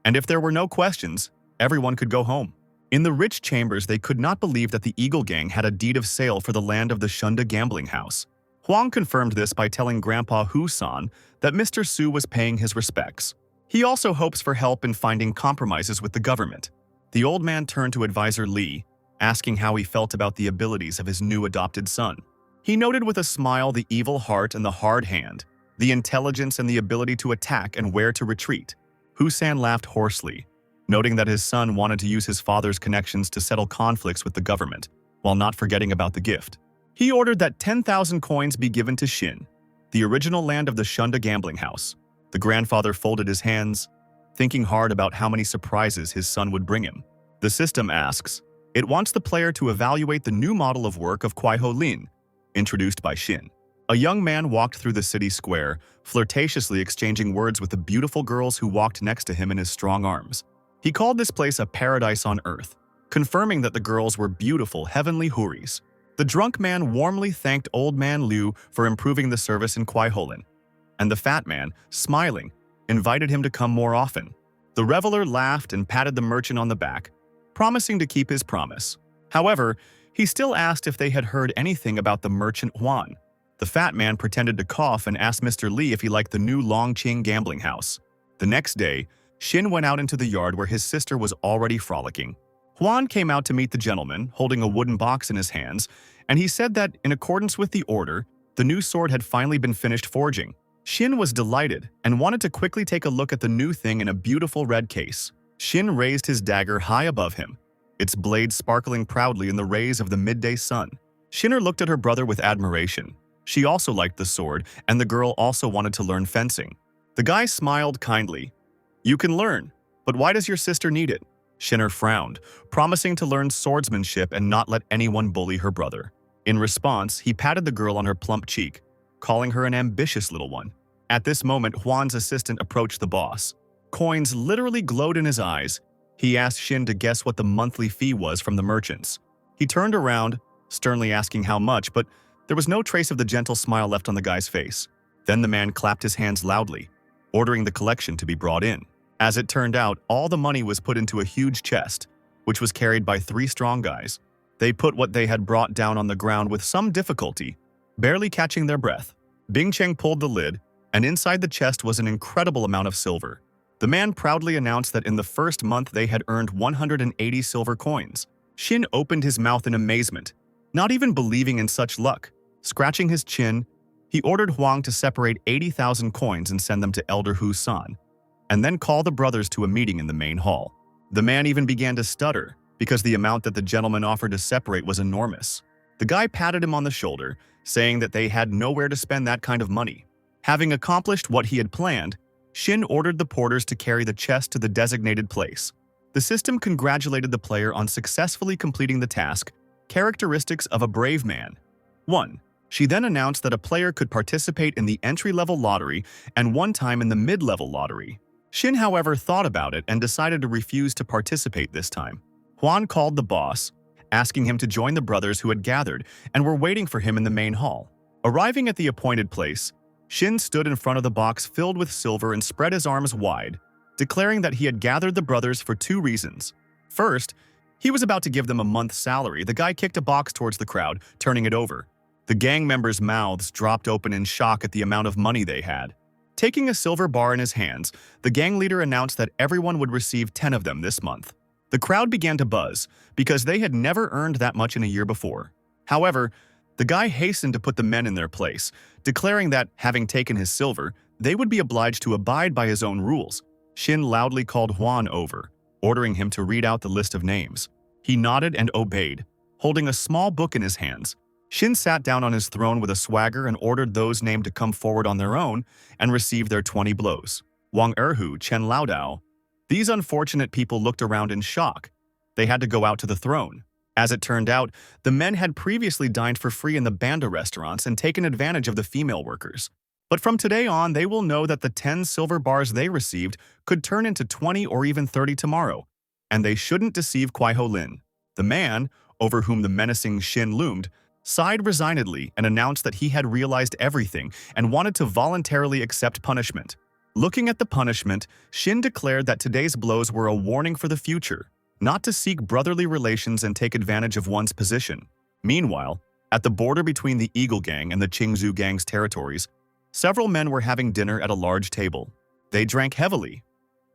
And if there were no questions, everyone could go home. In the rich chambers, they could not believe that the Eagle Gang had a deed of sale for the land of the Shunda Gambling House. Huang confirmed this by telling Grandpa Hu-san that Mr. Su was paying his respects. He also hopes for help in finding compromises with the government. The old man turned to advisor Li, asking how he felt about the abilities of his new adopted son. He noted with a smile the evil heart and the hard hand, the intelligence and the ability to attack and where to retreat. Hu-san laughed hoarsely, noting that his son wanted to use his father's connections to settle conflicts with the government, while not forgetting about the gift. He ordered that 10,000 coins be given to Shin, the original land of the Shunda Gambling House. The grandfather folded his hands, thinking hard about how many surprises his son would bring him. The system asks, it wants the player to evaluate the new model of work of Kwai Ho Lin, introduced by Shin. A young man walked through the city square, flirtatiously exchanging words with the beautiful girls who walked next to him in his strong arms. He called this place a paradise on earth, confirming that the girls were beautiful heavenly houris. The drunk man warmly thanked Old Man Liu for improving the service in Kwaiholin, and the fat man, smiling, invited him to come more often. The reveler laughed and patted the merchant on the back, promising to keep his promise. However, he still asked if they had heard anything about the merchant Huan. The fat man pretended to cough and asked Mr. Li if he liked the new Longqing gambling house. The next day, Xin went out into the yard where his sister was already frolicking. Huan came out to meet the gentleman, holding a wooden box in his hands, and he said that, in accordance with the order, the new sword had finally been finished forging. Xin was delighted and wanted to quickly take a look at the new thing in a beautiful red case. Xin raised his dagger high above him, its blade sparkling proudly in the rays of the midday sun. Shinner looked at her brother with admiration. She also liked the sword, and the girl also wanted to learn fencing. The guy smiled kindly. "You can learn, but why does your sister need it?" Shinner frowned, promising to learn swordsmanship and not let anyone bully her brother. In response, he patted the girl on her plump cheek, calling her an ambitious little one. At this moment, Huan's assistant approached the boss. Coins literally glowed in his eyes. He asked Xin to guess what the monthly fee was from the merchants. He turned around, sternly asking how much, but there was no trace of the gentle smile left on the guy's face. Then the man clapped his hands loudly, ordering the collection to be brought in. As it turned out, all the money was put into a huge chest, which was carried by 3 strong guys. They put what they had brought down on the ground with some difficulty, barely catching their breath. Bing Cheng pulled the lid, and inside the chest was an incredible amount of silver. The man proudly announced that in the first month they had earned 180 silver coins. Xin opened his mouth in amazement, not even believing in such luck. Scratching his chin, he ordered Huang to separate 80,000 coins and send them to Elder Hu San, and then call the brothers to a meeting in the main hall. The man even began to stutter, because the amount that the gentleman offered to separate was enormous. The guy patted him on the shoulder, saying that they had nowhere to spend that kind of money. Having accomplished what he had planned, Xin ordered the porters to carry the chest to the designated place. The system congratulated the player on successfully completing the task. Characteristics of a brave man. 1. She then announced that a player could participate in the entry-level lottery and one time in the mid-level lottery. Xin, however, thought about it and decided to refuse to participate this time. Huan called the boss, asking him to join the brothers who had gathered and were waiting for him in the main hall. Arriving at the appointed place, Xin stood in front of the box filled with silver and spread his arms wide, declaring that he had gathered the brothers for 2 reasons. First, he was about to give them a month's salary. The guy kicked a box towards the crowd, turning it over. The gang members' mouths dropped open in shock at the amount of money they had. Taking a silver bar in his hands, the gang leader announced that everyone would receive 10 of them this month. The crowd began to buzz, because they had never earned that much in a year before. However, the guy hastened to put the men in their place, declaring that, having taken his silver, they would be obliged to abide by his own rules. Xin loudly called Huan over, ordering him to read out the list of names. He nodded and obeyed, holding a small book in his hands. Xin sat down on his throne with a swagger and ordered those named to come forward on their own and receive their 20 blows. Wang Erhu, Chen Laodao. These unfortunate people looked around in shock. They had to go out to the throne. As it turned out, the men had previously dined for free in the Banda restaurants and taken advantage of the female workers. But from today on, they will know that the 10 silver bars they received could turn into 20 or even 30 tomorrow, and they shouldn't deceive Kwaiho Lin. The man, over whom the menacing Xin loomed, sighed resignedly and announced that he had realized everything and wanted to voluntarily accept punishment. Looking at the punishment, Xin declared that today's blows were a warning for the future, not to seek brotherly relations and take advantage of one's position. Meanwhile, at the border between the Eagle Gang and the Qingzhou Gang's territories, several men were having dinner at a large table. They drank heavily.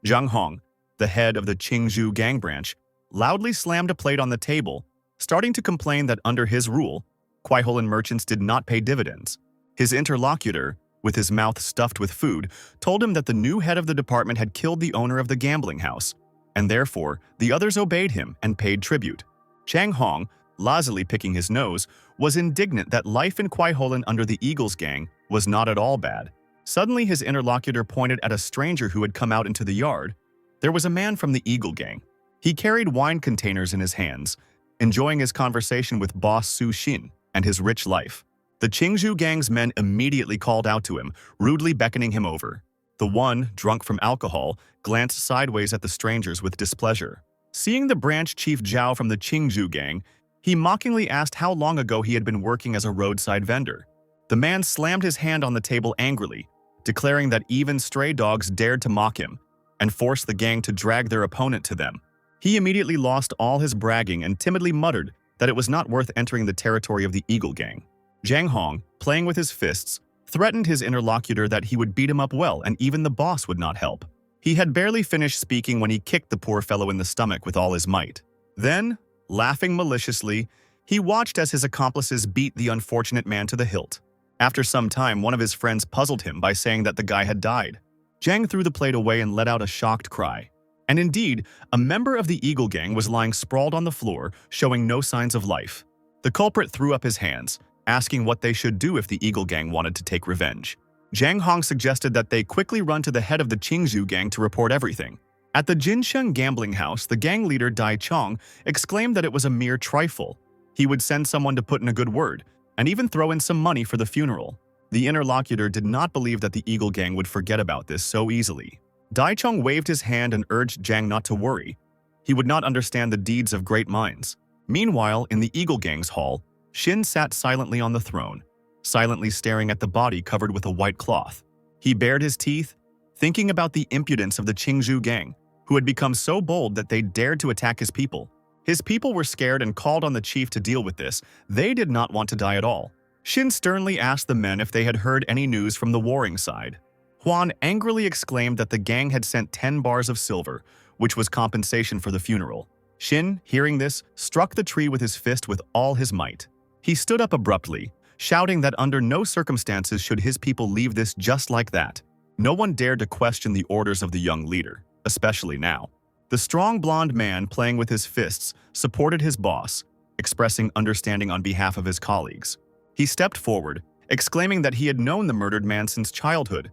Zhang Hong, the head of the Qingzhou Gang branch, loudly slammed a plate on the table, starting to complain that under his rule, Kwaiholin merchants did not pay dividends. His interlocutor, with his mouth stuffed with food, told him that the new head of the department had killed the owner of the gambling house, and therefore the others obeyed him and paid tribute. Chang Hong, lazily picking his nose, was indignant that life in Kwaiholin under the Eagles gang was not at all bad. Suddenly his interlocutor pointed at a stranger who had come out into the yard. There was a man from the Eagle gang. He carried wine containers in his hands, enjoying his conversation with boss Su Xin and his rich life. The Qingzhou gang's men immediately called out to him, rudely beckoning him over. The one, drunk from alcohol, glanced sideways at the strangers with displeasure. Seeing the branch chief Zhao from the Qingzhou gang, he mockingly asked how long ago he had been working as a roadside vendor. The man slammed his hand on the table angrily, declaring that even stray dogs dared to mock him and forced the gang to drag their opponent to them. He immediately lost all his bragging and timidly muttered that it was not worth entering the territory of the Eagle gang. Zhang Hong, playing with his fists, threatened his interlocutor that he would beat him up well and even the boss would not help. He had barely finished speaking when he kicked the poor fellow in the stomach with all his might. Then, laughing maliciously, he watched as his accomplices beat the unfortunate man to the hilt. After some time, one of his friends puzzled him by saying that the guy had died. Zhang threw the plate away and let out a shocked cry. And indeed, a member of the Eagle gang was lying sprawled on the floor, showing no signs of life. The culprit threw up his hands, asking what they should do if the Eagle gang wanted to take revenge. Zhang Hong suggested that they quickly run to the head of the Qingzhou gang to report everything. At the Jinsheng gambling house, the gang leader Dai Chong exclaimed that it was a mere trifle. He would send someone to put in a good word, and even throw in some money for the funeral. The interlocutor did not believe that the Eagle gang would forget about this so easily. Dai Chong waved his hand and urged Zhang not to worry. He would not understand the deeds of great minds. Meanwhile, in the Eagle gang's hall, Xin sat silently on the throne, silently staring at the body covered with a white cloth. He bared his teeth, thinking about the impudence of the Qingzhou gang, who had become so bold that they dared to attack his people. His people were scared and called on the chief to deal with this. They did not want to die at all. Xin sternly asked the men if they had heard any news from the warring side. Huan angrily exclaimed that the gang had sent 10 bars of silver, which was compensation for the funeral. Xin, hearing this, struck the tree with his fist with all his might. He stood up abruptly, shouting that under no circumstances should his people leave this just like that. No one dared to question the orders of the young leader, especially now. The strong blonde man playing with his fists supported his boss, expressing understanding on behalf of his colleagues. He stepped forward, exclaiming that he had known the murdered man since childhood,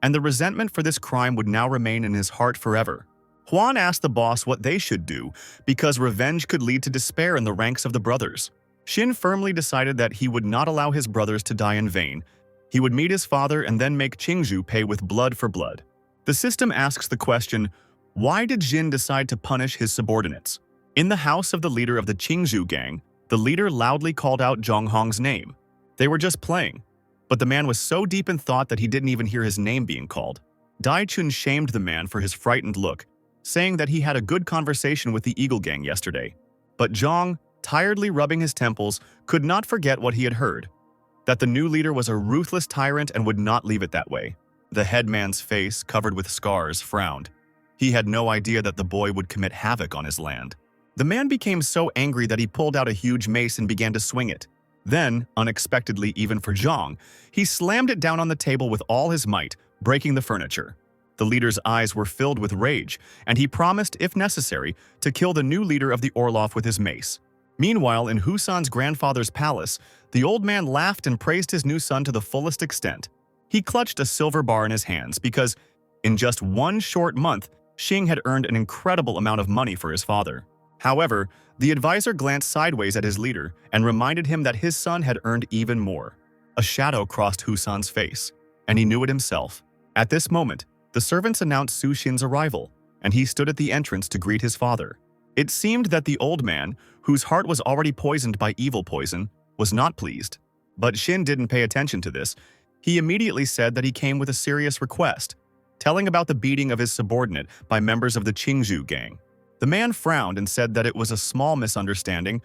and the resentment for this crime would now remain in his heart forever. Huan asked the boss what they should do because revenge could lead to despair in the ranks of the brothers. Xin firmly decided that he would not allow his brothers to die in vain. He would meet his father and then make Qingzhou pay with blood for blood. The system asks the question, why did Xin decide to punish his subordinates? In the house of the leader of the Qingzhou gang, the leader loudly called out Zhang Hong's name. They were just playing, but the man was so deep in thought that he didn't even hear his name being called. Dai Chun shamed the man for his frightened look, saying that he had a good conversation with the Eagle gang yesterday. But Zhang, tiredly rubbing his temples, could not forget what he had heard, that the new leader was a ruthless tyrant and would not leave it that way. The headman's face, covered with scars, frowned. He had no idea that the boy would commit havoc on his land. The man became so angry that he pulled out a huge mace and began to swing it. Then, unexpectedly even for Zhang, he slammed it down on the table with all his might, breaking the furniture. The leader's eyes were filled with rage, and he promised, if necessary, to kill the new leader of the Orloff with his mace. Meanwhile, in Husan's grandfather's palace, the old man laughed and praised his new son to the fullest extent. He clutched a silver bar in his hands because, in just one short month, Xing had earned an incredible amount of money for his father. However, the advisor glanced sideways at his leader and reminded him that his son had earned even more. A shadow crossed Husan's face, and he knew it himself. At this moment, the servants announced Su Xin's arrival, and he stood at the entrance to greet his father. It seemed that the old man, whose heart was already poisoned by evil poison, was not pleased. But Xin didn't pay attention to this. He immediately said that he came with a serious request, telling about the beating of his subordinate by members of the Qingzhou gang. The man frowned and said that it was a small misunderstanding.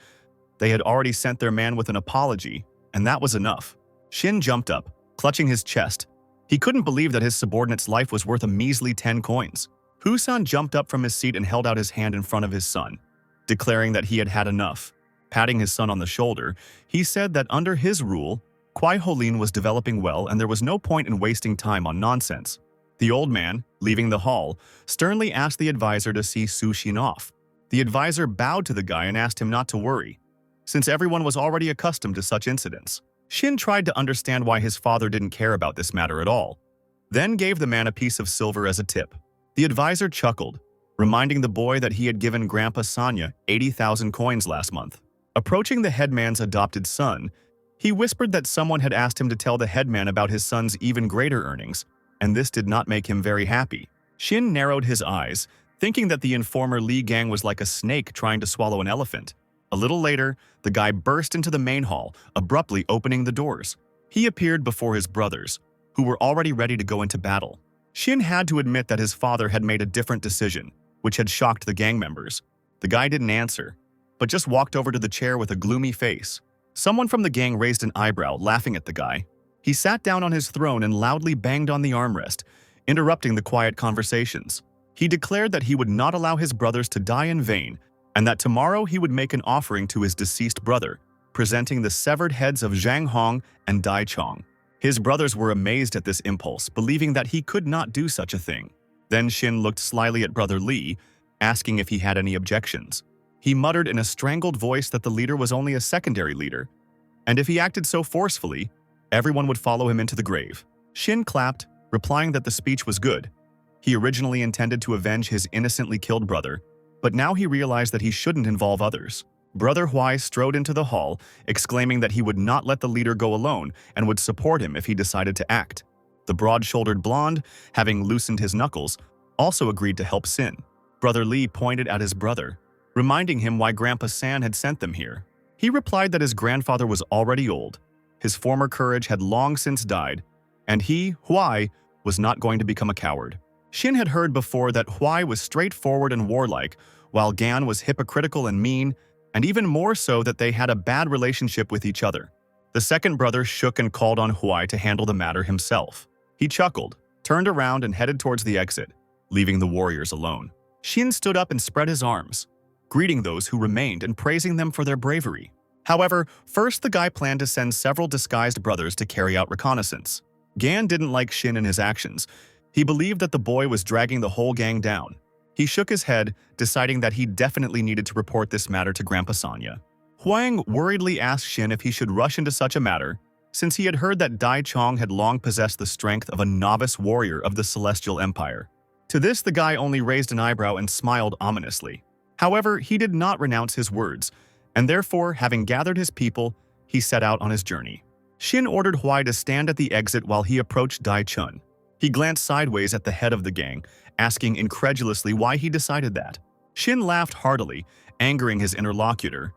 They had already sent their man with an apology, and that was enough. Xin jumped up, clutching his chest. He couldn't believe that his subordinate's life was worth a measly 10 coins. Husan jumped up from his seat and held out his hand in front of his son, declaring that he had had enough. Patting his son on the shoulder, he said that under his rule, Kuai Holin was developing well and there was no point in wasting time on nonsense. The old man, leaving the hall, sternly asked the advisor to see Su Xin off. The advisor bowed to the guy and asked him not to worry, since everyone was already accustomed to such incidents. Xin tried to understand why his father didn't care about this matter at all, then gave the man a piece of silver as a tip. The advisor chuckled, reminding the boy that he had given Grandpa Sanya 80,000 coins last month. Approaching the headman's adopted son, he whispered that someone had asked him to tell the headman about his son's even greater earnings, and this did not make him very happy. Shin narrowed his eyes, thinking that the informer Lee gang was like a snake trying to swallow an elephant. A little later, the guy burst into the main hall, abruptly opening the doors. He appeared before his brothers, who were already ready to go into battle. Shin had to admit that his father had made a different decision, which had shocked the gang members. The guy didn't answer, but just walked over to the chair with a gloomy face. Someone from the gang raised an eyebrow, laughing at the guy. He sat down on his throne and loudly banged on the armrest, interrupting the quiet conversations. He declared that he would not allow his brothers to die in vain, and that tomorrow he would make an offering to his deceased brother, presenting the severed heads of Zhang Hong and Dai Chong. His brothers were amazed at this impulse, believing that he could not do such a thing. Then Shin looked slyly at Brother Lee, asking if he had any objections. He muttered in a strangled voice that the leader was only a secondary leader, and if he acted so forcefully, everyone would follow him into the grave. Shin clapped, replying that the speech was good. He originally intended to avenge his innocently killed brother, but now he realized that he shouldn't involve others. Brother Huai strode into the hall, exclaiming that he would not let the leader go alone and would support him if he decided to act. The broad-shouldered blonde, having loosened his knuckles, also agreed to help Sin. Brother Lee pointed at his brother, reminding him why Grandpa San had sent them here. He replied that his grandfather was already old. His former courage had long since died, and he, Huai, was not going to become a coward. Shin had heard before that Huai was straightforward and warlike, while Gan was hypocritical and mean, and even more so that they had a bad relationship with each other. The second brother shook and called on Huai to handle the matter himself. He chuckled, turned around and headed towards the exit, leaving the warriors alone. Shin stood up and spread his arms, greeting those who remained and praising them for their bravery. However, first the guy planned to send several disguised brothers to carry out reconnaissance. Gan didn't like Shin and his actions. He believed that the boy was dragging the whole gang down. He shook his head, deciding that he definitely needed to report this matter to Grandpa Sanya. Huang worriedly asked Shin if he should rush into such a matter, since he had heard that Dai Chong had long possessed the strength of a novice warrior of the Celestial Empire. To this, the guy only raised an eyebrow and smiled ominously. However, he did not renounce his words, and therefore, having gathered his people, he set out on his journey. Shin ordered Huai to stand at the exit while he approached Dai Chun. He glanced sideways at the head of the gang, asking incredulously why he decided that. Shin laughed heartily, angering his interlocutor.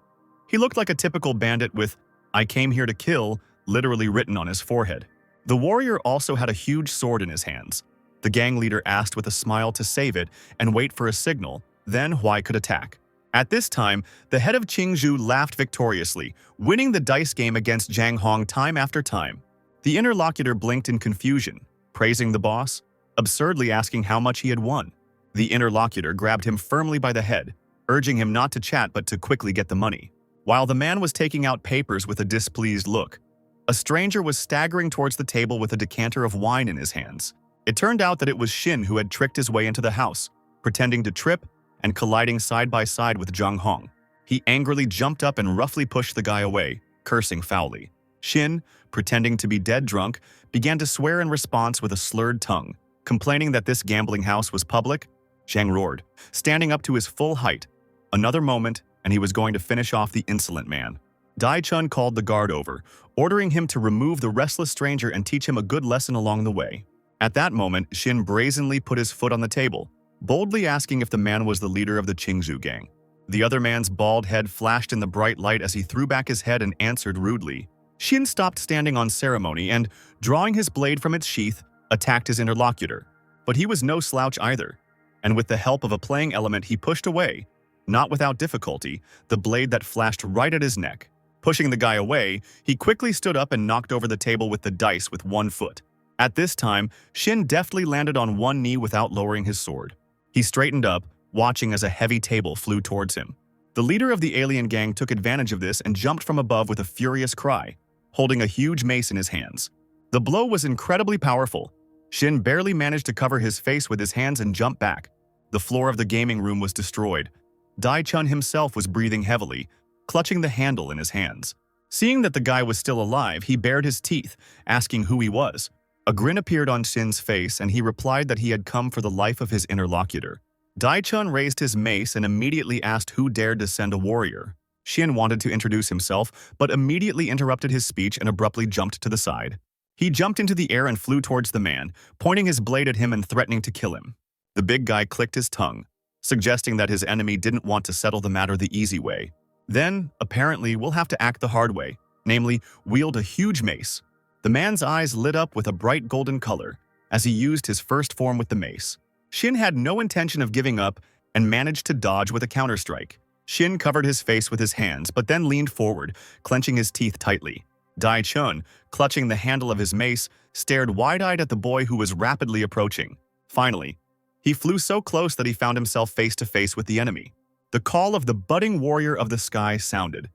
He looked like a typical bandit with, "I came here to kill," literally written on his forehead. The warrior also had a huge sword in his hands. The gang leader asked with a smile to save it and wait for a signal, then Huai could attack. At this time, the head of Qingzhou laughed victoriously, winning the dice game against Zhang Hong time after time. The interlocutor blinked in confusion, praising the boss, absurdly asking how much he had won. The interlocutor grabbed him firmly by the head, urging him not to chat but to quickly get the money. While the man was taking out papers with a displeased look, a stranger was staggering towards the table with a decanter of wine in his hands. It turned out that it was Shin who had tricked his way into the house, pretending to trip and colliding side by side with Zhang Hong. He angrily jumped up and roughly pushed the guy away, cursing foully. Shin, pretending to be dead drunk, began to swear in response with a slurred tongue, complaining that this gambling house was public. Zhang roared, standing up to his full height. Another moment, and he was going to finish off the insolent man. Dai Chun called the guard over, ordering him to remove the restless stranger and teach him a good lesson along the way. At that moment, Shin brazenly put his foot on the table, boldly asking if the man was the leader of the Qingzhou gang. The other man's bald head flashed in the bright light as he threw back his head and answered rudely. Shin stopped standing on ceremony and, drawing his blade from its sheath, attacked his interlocutor. But he was no slouch either, and with the help of a playing element he pushed away, not without difficulty, the blade that flashed right at his neck. Pushing the guy away, he quickly stood up and knocked over the table with the dice with one foot. At this time, Shin deftly landed on one knee without lowering his sword. He straightened up, watching as a heavy table flew towards him. The leader of the alien gang took advantage of this and jumped from above with a furious cry, holding a huge mace in his hands. The blow was incredibly powerful. Shin barely managed to cover his face with his hands and jump back. The floor of the gaming room was destroyed. Dai Chun himself was breathing heavily, clutching the handle in his hands. Seeing that the guy was still alive, he bared his teeth, asking who he was. A grin appeared on Shin's face, and he replied that he had come for the life of his interlocutor. Dai Chun raised his mace and immediately asked who dared to send a warrior. Shin wanted to introduce himself, but immediately interrupted his speech and abruptly jumped to the side. He jumped into the air and flew towards the man, pointing his blade at him and threatening to kill him. The big guy clicked his tongue, suggesting that his enemy didn't want to settle the matter the easy way. Then, apparently, we'll have to act the hard way, namely, wield a huge mace. The man's eyes lit up with a bright golden color as he used his first form with the mace. Shin had no intention of giving up and managed to dodge with a counterstrike. Shin covered his face with his hands but then leaned forward, clenching his teeth tightly. Dai-chun, clutching the handle of his mace, stared wide-eyed at the boy who was rapidly approaching. Finally, he flew so close that he found himself face-to-face with the enemy. The call of the budding warrior of the sky sounded,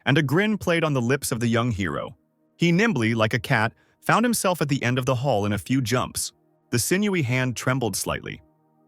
and a grin played on the lips of the young hero. He nimbly, like a cat, found himself at the end of the hall in a few jumps. The sinewy hand trembled slightly.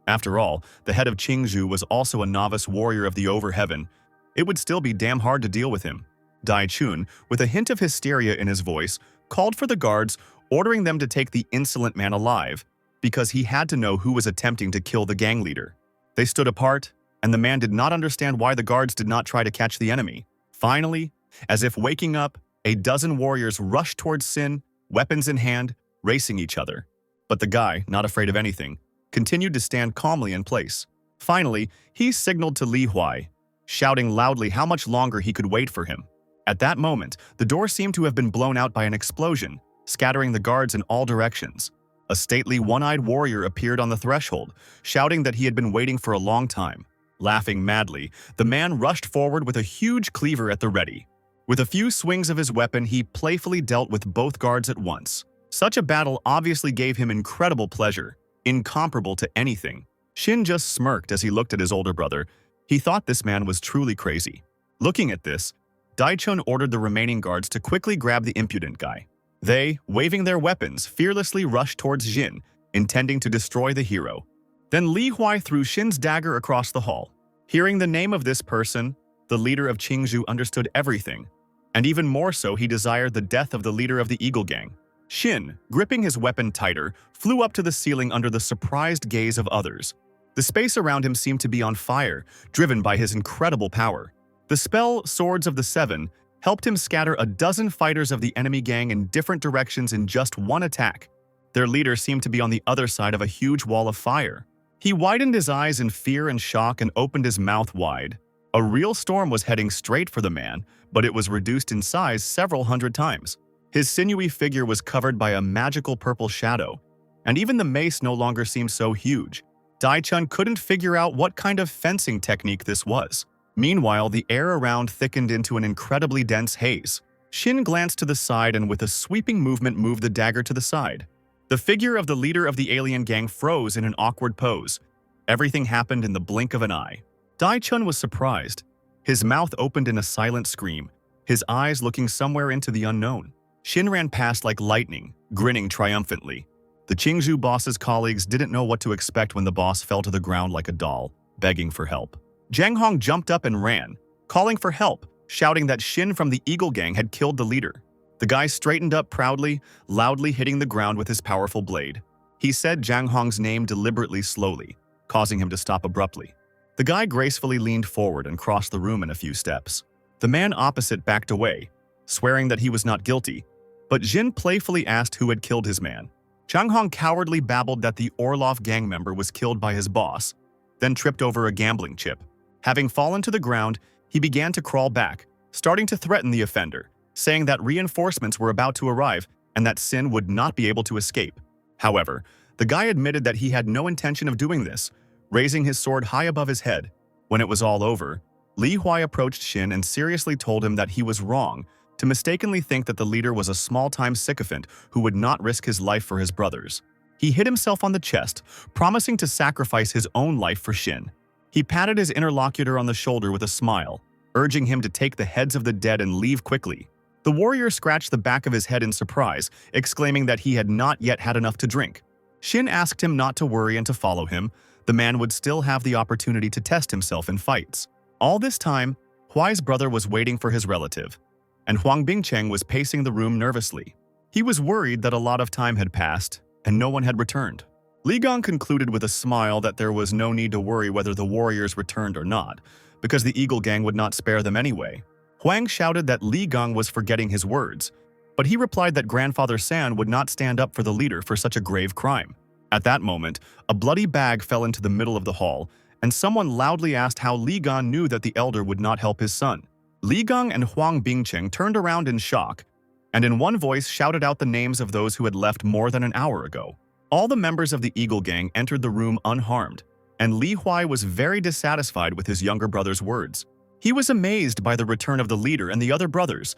After all, the head of Qingzhou was also a novice warrior of the overheaven. It would still be damn hard to deal with him. Dai-chun, with a hint of hysteria in his voice, called for the guards, ordering them to take the insolent man alive, because he had to know who was attempting to kill the gang leader. They stood apart, and the man did not understand why the guards did not try to catch the enemy. Finally, as if waking up, a dozen warriors rushed towards Sin, weapons in hand, racing each other. But the guy, not afraid of anything, continued to stand calmly in place. Finally, he signaled to Li Huai, shouting loudly how much longer he could wait for him. At that moment, the door seemed to have been blown out by an explosion, scattering the guards in all directions. A stately one-eyed warrior appeared on the threshold, shouting that he had been waiting for a long time. Laughing madly, the man rushed forward with a huge cleaver at the ready. With a few swings of his weapon, he playfully dealt with both guards at once. Such a battle obviously gave him incredible pleasure, incomparable to anything. Shin just smirked as he looked at his older brother. He thought this man was truly crazy. Looking at this, Dai-chun ordered the remaining guards to quickly grab the impudent guy. They, waving their weapons, fearlessly rushed towards Jin, intending to destroy the hero. Then Li Huai threw Shin's dagger across the hall. Hearing the name of this person, the leader of Qingzhou understood everything, and even more so he desired the death of the leader of the Eagle Gang. Shin, gripping his weapon tighter, flew up to the ceiling under the surprised gaze of others. The space around him seemed to be on fire, driven by his incredible power. The spell Swords of the Seven helped him scatter a dozen fighters of the enemy gang in different directions in just one attack. Their leader seemed to be on the other side of a huge wall of fire. He widened his eyes in fear and shock and opened his mouth wide. A real storm was heading straight for the man, but it was reduced in size several hundred times. His sinewy figure was covered by a magical purple shadow, and even the mace no longer seemed so huge. Dai-chun couldn't figure out what kind of fencing technique this was. Meanwhile, the air around thickened into an incredibly dense haze. Shin glanced to the side and with a sweeping movement moved the dagger to the side. The figure of the leader of the alien gang froze in an awkward pose. Everything happened in the blink of an eye. Dai-chun was surprised. His mouth opened in a silent scream, his eyes looking somewhere into the unknown. Shin ran past like lightning, grinning triumphantly. The Qingzhou boss's colleagues didn't know what to expect when the boss fell to the ground like a doll, begging for help. Zhang Hong jumped up and ran, calling for help, shouting that Shin from the Eagle Gang had killed the leader. The guy straightened up proudly, loudly hitting the ground with his powerful blade. He said Zhang Hong's name deliberately slowly, causing him to stop abruptly. The guy gracefully leaned forward and crossed the room in a few steps. The man opposite backed away, swearing that he was not guilty, but Jin playfully asked who had killed his man. Zhang Hong cowardly babbled that the Orlov gang member was killed by his boss, then tripped over a gambling chip. Having fallen to the ground, he began to crawl back, starting to threaten the offender, saying that reinforcements were about to arrive and that Sin would not be able to escape. However, the guy admitted that he had no intention of doing this, raising his sword high above his head. When it was all over, Li Huai approached Shin and seriously told him that he was wrong to mistakenly think that the leader was a small-time sycophant who would not risk his life for his brothers. He hit himself on the chest, promising to sacrifice his own life for Shin. He patted his interlocutor on the shoulder with a smile, urging him to take the heads of the dead and leave quickly. The warrior scratched the back of his head in surprise, exclaiming that he had not yet had enough to drink. Shin asked him not to worry and to follow him. The man would still have the opportunity to test himself in fights. All this time, Huai's brother was waiting for his relative, and Huang Bingcheng was pacing the room nervously. He was worried that a lot of time had passed, and no one had returned. Li Gong concluded with a smile that there was no need to worry whether the warriors returned or not, because the Eagle Gang would not spare them anyway. Huang shouted that Li Gong was forgetting his words, but he replied that Grandfather San would not stand up for the leader for such a grave crime. At that moment, a bloody bag fell into the middle of the hall, and someone loudly asked how Li Gang knew that the elder would not help his son. Li Gang and Huang Bingcheng turned around in shock, and in one voice shouted out the names of those who had left more than an hour ago. All the members of the Eagle Gang entered the room unharmed, and Li Huai was very dissatisfied with his younger brother's words. He was amazed by the return of the leader and the other brothers.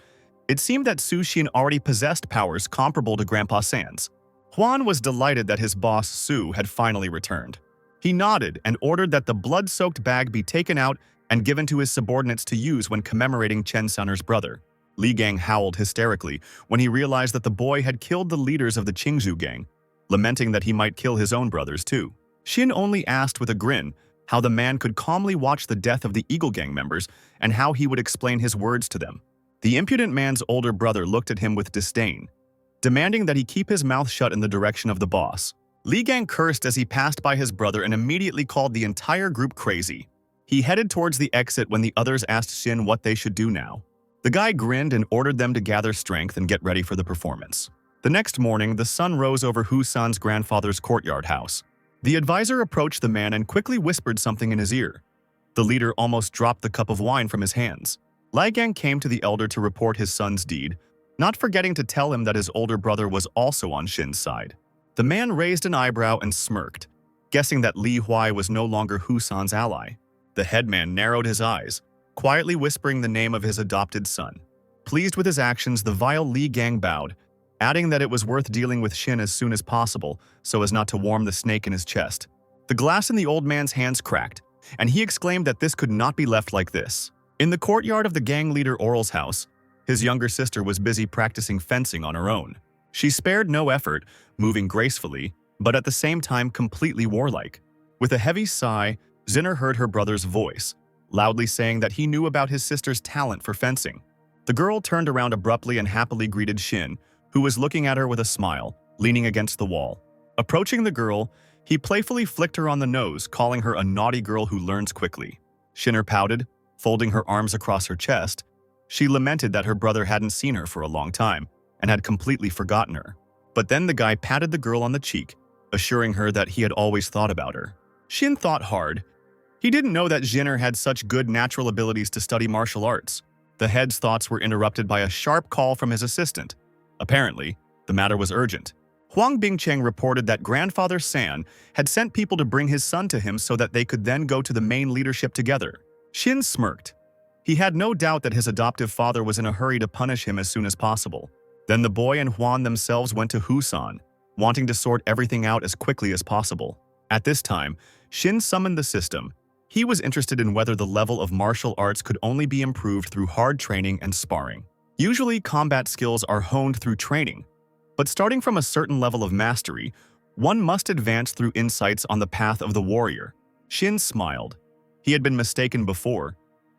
It seemed that Su Xin already possessed powers comparable to Grandpa San's. Huan was delighted that his boss Su had finally returned. He nodded and ordered that the blood-soaked bag be taken out and given to his subordinates to use when commemorating Chen Suner's brother. Li Gang howled hysterically when he realized that the boy had killed the leaders of the Qingzhou gang, lamenting that he might kill his own brothers too. Xin only asked with a grin how the man could calmly watch the death of the Eagle Gang members and how he would explain his words to them. The impudent man's older brother looked at him with disdain, demanding that he keep his mouth shut in the direction of the boss. Li Gang cursed as he passed by his brother and immediately called the entire group crazy. He headed towards the exit when the others asked Xin what they should do now. The guy grinned and ordered them to gather strength and get ready for the performance. The next morning, the sun rose over Hu San's grandfather's courtyard house. The advisor approached the man and quickly whispered something in his ear. The leader almost dropped the cup of wine from his hands. Li Gang came to the elder to report his son's deed, not forgetting to tell him that his older brother was also on Shin's side. The man raised an eyebrow and smirked, guessing that Li Huai was no longer Hu San's ally. The headman narrowed his eyes, quietly whispering the name of his adopted son. Pleased with his actions, the vile Li Gang bowed, adding that it was worth dealing with Shin as soon as possible so as not to warm the snake in his chest. The glass in the old man's hands cracked, and he exclaimed that this could not be left like this. In the courtyard of the gang leader Oral's house, his younger sister was busy practicing fencing on her own. She spared no effort, moving gracefully, but at the same time completely warlike. With a heavy sigh, Zinner heard her brother's voice, loudly saying that he knew about his sister's talent for fencing. The girl turned around abruptly and happily greeted Shin, who was looking at her with a smile, leaning against the wall. Approaching the girl, he playfully flicked her on the nose, calling her a naughty girl who learns quickly. Shinner pouted, folding her arms across her chest. She lamented that her brother hadn't seen her for a long time and had completely forgotten her. But then the guy patted the girl on the cheek, assuring her that he had always thought about her. Shin thought hard. He didn't know that Jinner had such good natural abilities to study martial arts. The head's thoughts were interrupted by a sharp call from his assistant. Apparently, the matter was urgent. Huang Bingcheng reported that Grandfather San had sent people to bring his son to him so that they could then go to the main leadership together. Shin smirked. He had no doubt that his adoptive father was in a hurry to punish him as soon as possible. Then the boy and Huan themselves went to Husan, wanting to sort everything out as quickly as possible. At this time, Shin summoned the system. He was interested in whether the level of martial arts could only be improved through hard training and sparring. Usually, combat skills are honed through training, but starting from a certain level of mastery, one must advance through insights on the path of the warrior. Shin smiled. He had been mistaken before.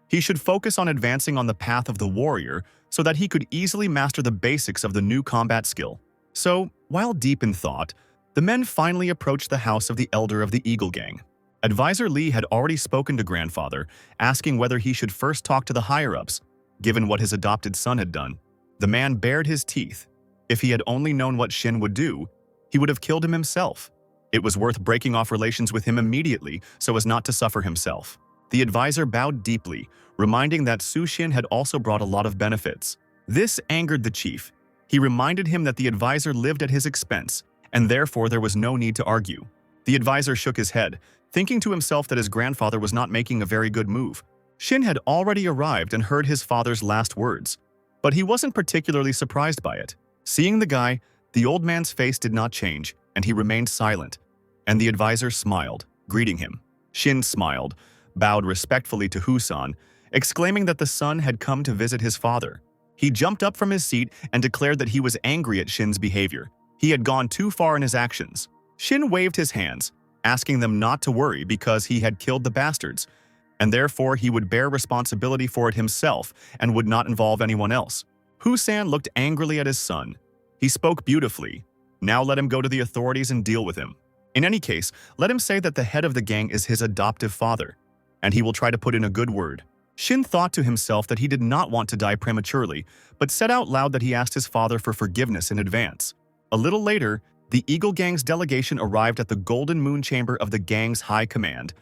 He should focus on advancing on the path of the warrior so that he could easily master the basics of the new combat skill. So, while deep in thought, the men finally approached the house of the elder of the Eagle Gang. Advisor Li had already spoken to Grandfather, asking whether he should first talk to the higher-ups, given what his adopted son had done. The man bared his teeth. If he had only known what Shin would do, he would have killed him himself. It was worth breaking off relations with him immediately so as not to suffer himself. The advisor bowed deeply, reminding that Su Xin had also brought a lot of benefits. This angered the chief. He reminded him that the advisor lived at his expense, and therefore there was no need to argue. The advisor shook his head, thinking to himself that his grandfather was not making a very good move. Shin had already arrived and heard his father's last words, but he wasn't particularly surprised by it. Seeing the guy, the old man's face did not change, and he remained silent, and the advisor smiled, greeting him. Shin smiled, bowed respectfully to Husan, exclaiming that the son had come to visit his father. He jumped up from his seat and declared that he was angry at Shin's behavior. He had gone too far in his actions. Shin waved his hands, asking them not to worry because he had killed the bastards, and therefore he would bear responsibility for it himself and would not involve anyone else. Husan looked angrily at his son. He spoke beautifully. Now let him go to the authorities and deal with him. In any case, let him say that the head of the gang is his adoptive father, and he will try to put in a good word. Shin thought to himself that he did not want to die prematurely, but said out loud that he asked his father for forgiveness in advance. A little later, the Eagle Gang's delegation arrived at the Golden Moon Chamber of the gang's High Command,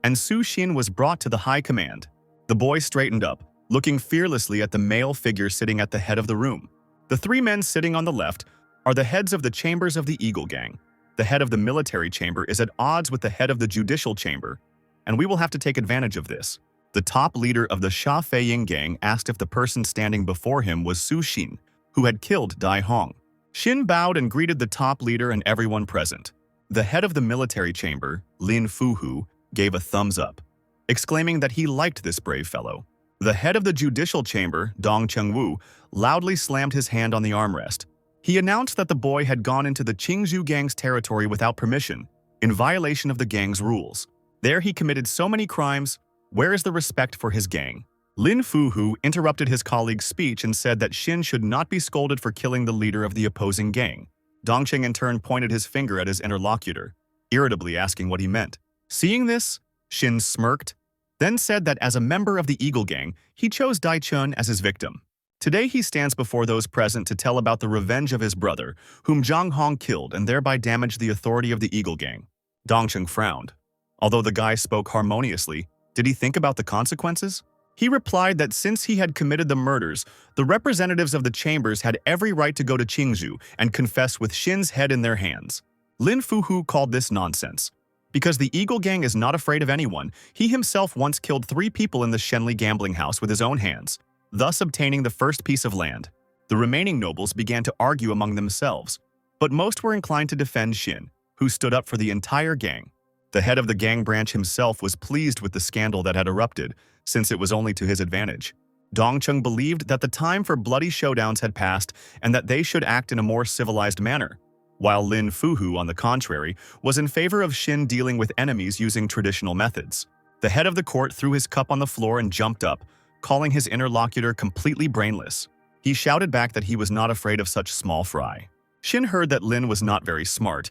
and Su Xin was brought to the High Command. The boy straightened up, looking fearlessly at the male figure sitting at the head of the room. The three men sitting on the left are the heads of the chambers of the Eagle Gang. The head of the military chamber is at odds with the head of the judicial chamber, and we will have to take advantage of this. The top leader of the Sha Feiying gang asked if the person standing before him was Su Xin, who had killed Dai Hong. Shin bowed and greeted the top leader and everyone present. The head of the military chamber, Lin Fuhu, gave a thumbs up, exclaiming that he liked this brave fellow. The head of the judicial chamber, Dong Chengwu, loudly slammed his hand on the armrest. He announced that the boy had gone into the Qingzhou gang's territory without permission, in violation of the gang's rules. There he committed so many crimes. Where is the respect for his gang? Lin Fuhu interrupted his colleague's speech and said that Shin should not be scolded for killing the leader of the opposing gang. Dongqing in turn pointed his finger at his interlocutor, irritably asking what he meant. Seeing this, Shin smirked, then said that as a member of the Eagle Gang, he chose Dai Chun as his victim. Today he stands before those present to tell about the revenge of his brother, whom Zhang Hong killed and thereby damaged the authority of the Eagle Gang. Dongqing frowned. Although the guy spoke harmoniously, did he think about the consequences? He replied that since he had committed the murders, the representatives of the chambers had every right to go to Qingzhou and confess with Shin's head in their hands. Lin Fuhu called this nonsense. Because the Eagle Gang is not afraid of anyone, he himself once killed 3 people in the Shenli gambling house with his own hands, thus obtaining the first piece of land. The remaining nobles began to argue among themselves, but most were inclined to defend Shin, who stood up for the entire gang. The head of the gang branch himself was pleased with the scandal that had erupted, since it was only to his advantage. Dongqing believed that the time for bloody showdowns had passed and that they should act in a more civilized manner, while Lin Fuhu, on the contrary, was in favor of Shin dealing with enemies using traditional methods. The head of the court threw his cup on the floor and jumped up, calling his interlocutor completely brainless. He shouted back that he was not afraid of such small fry. Shin heard that Lin was not very smart,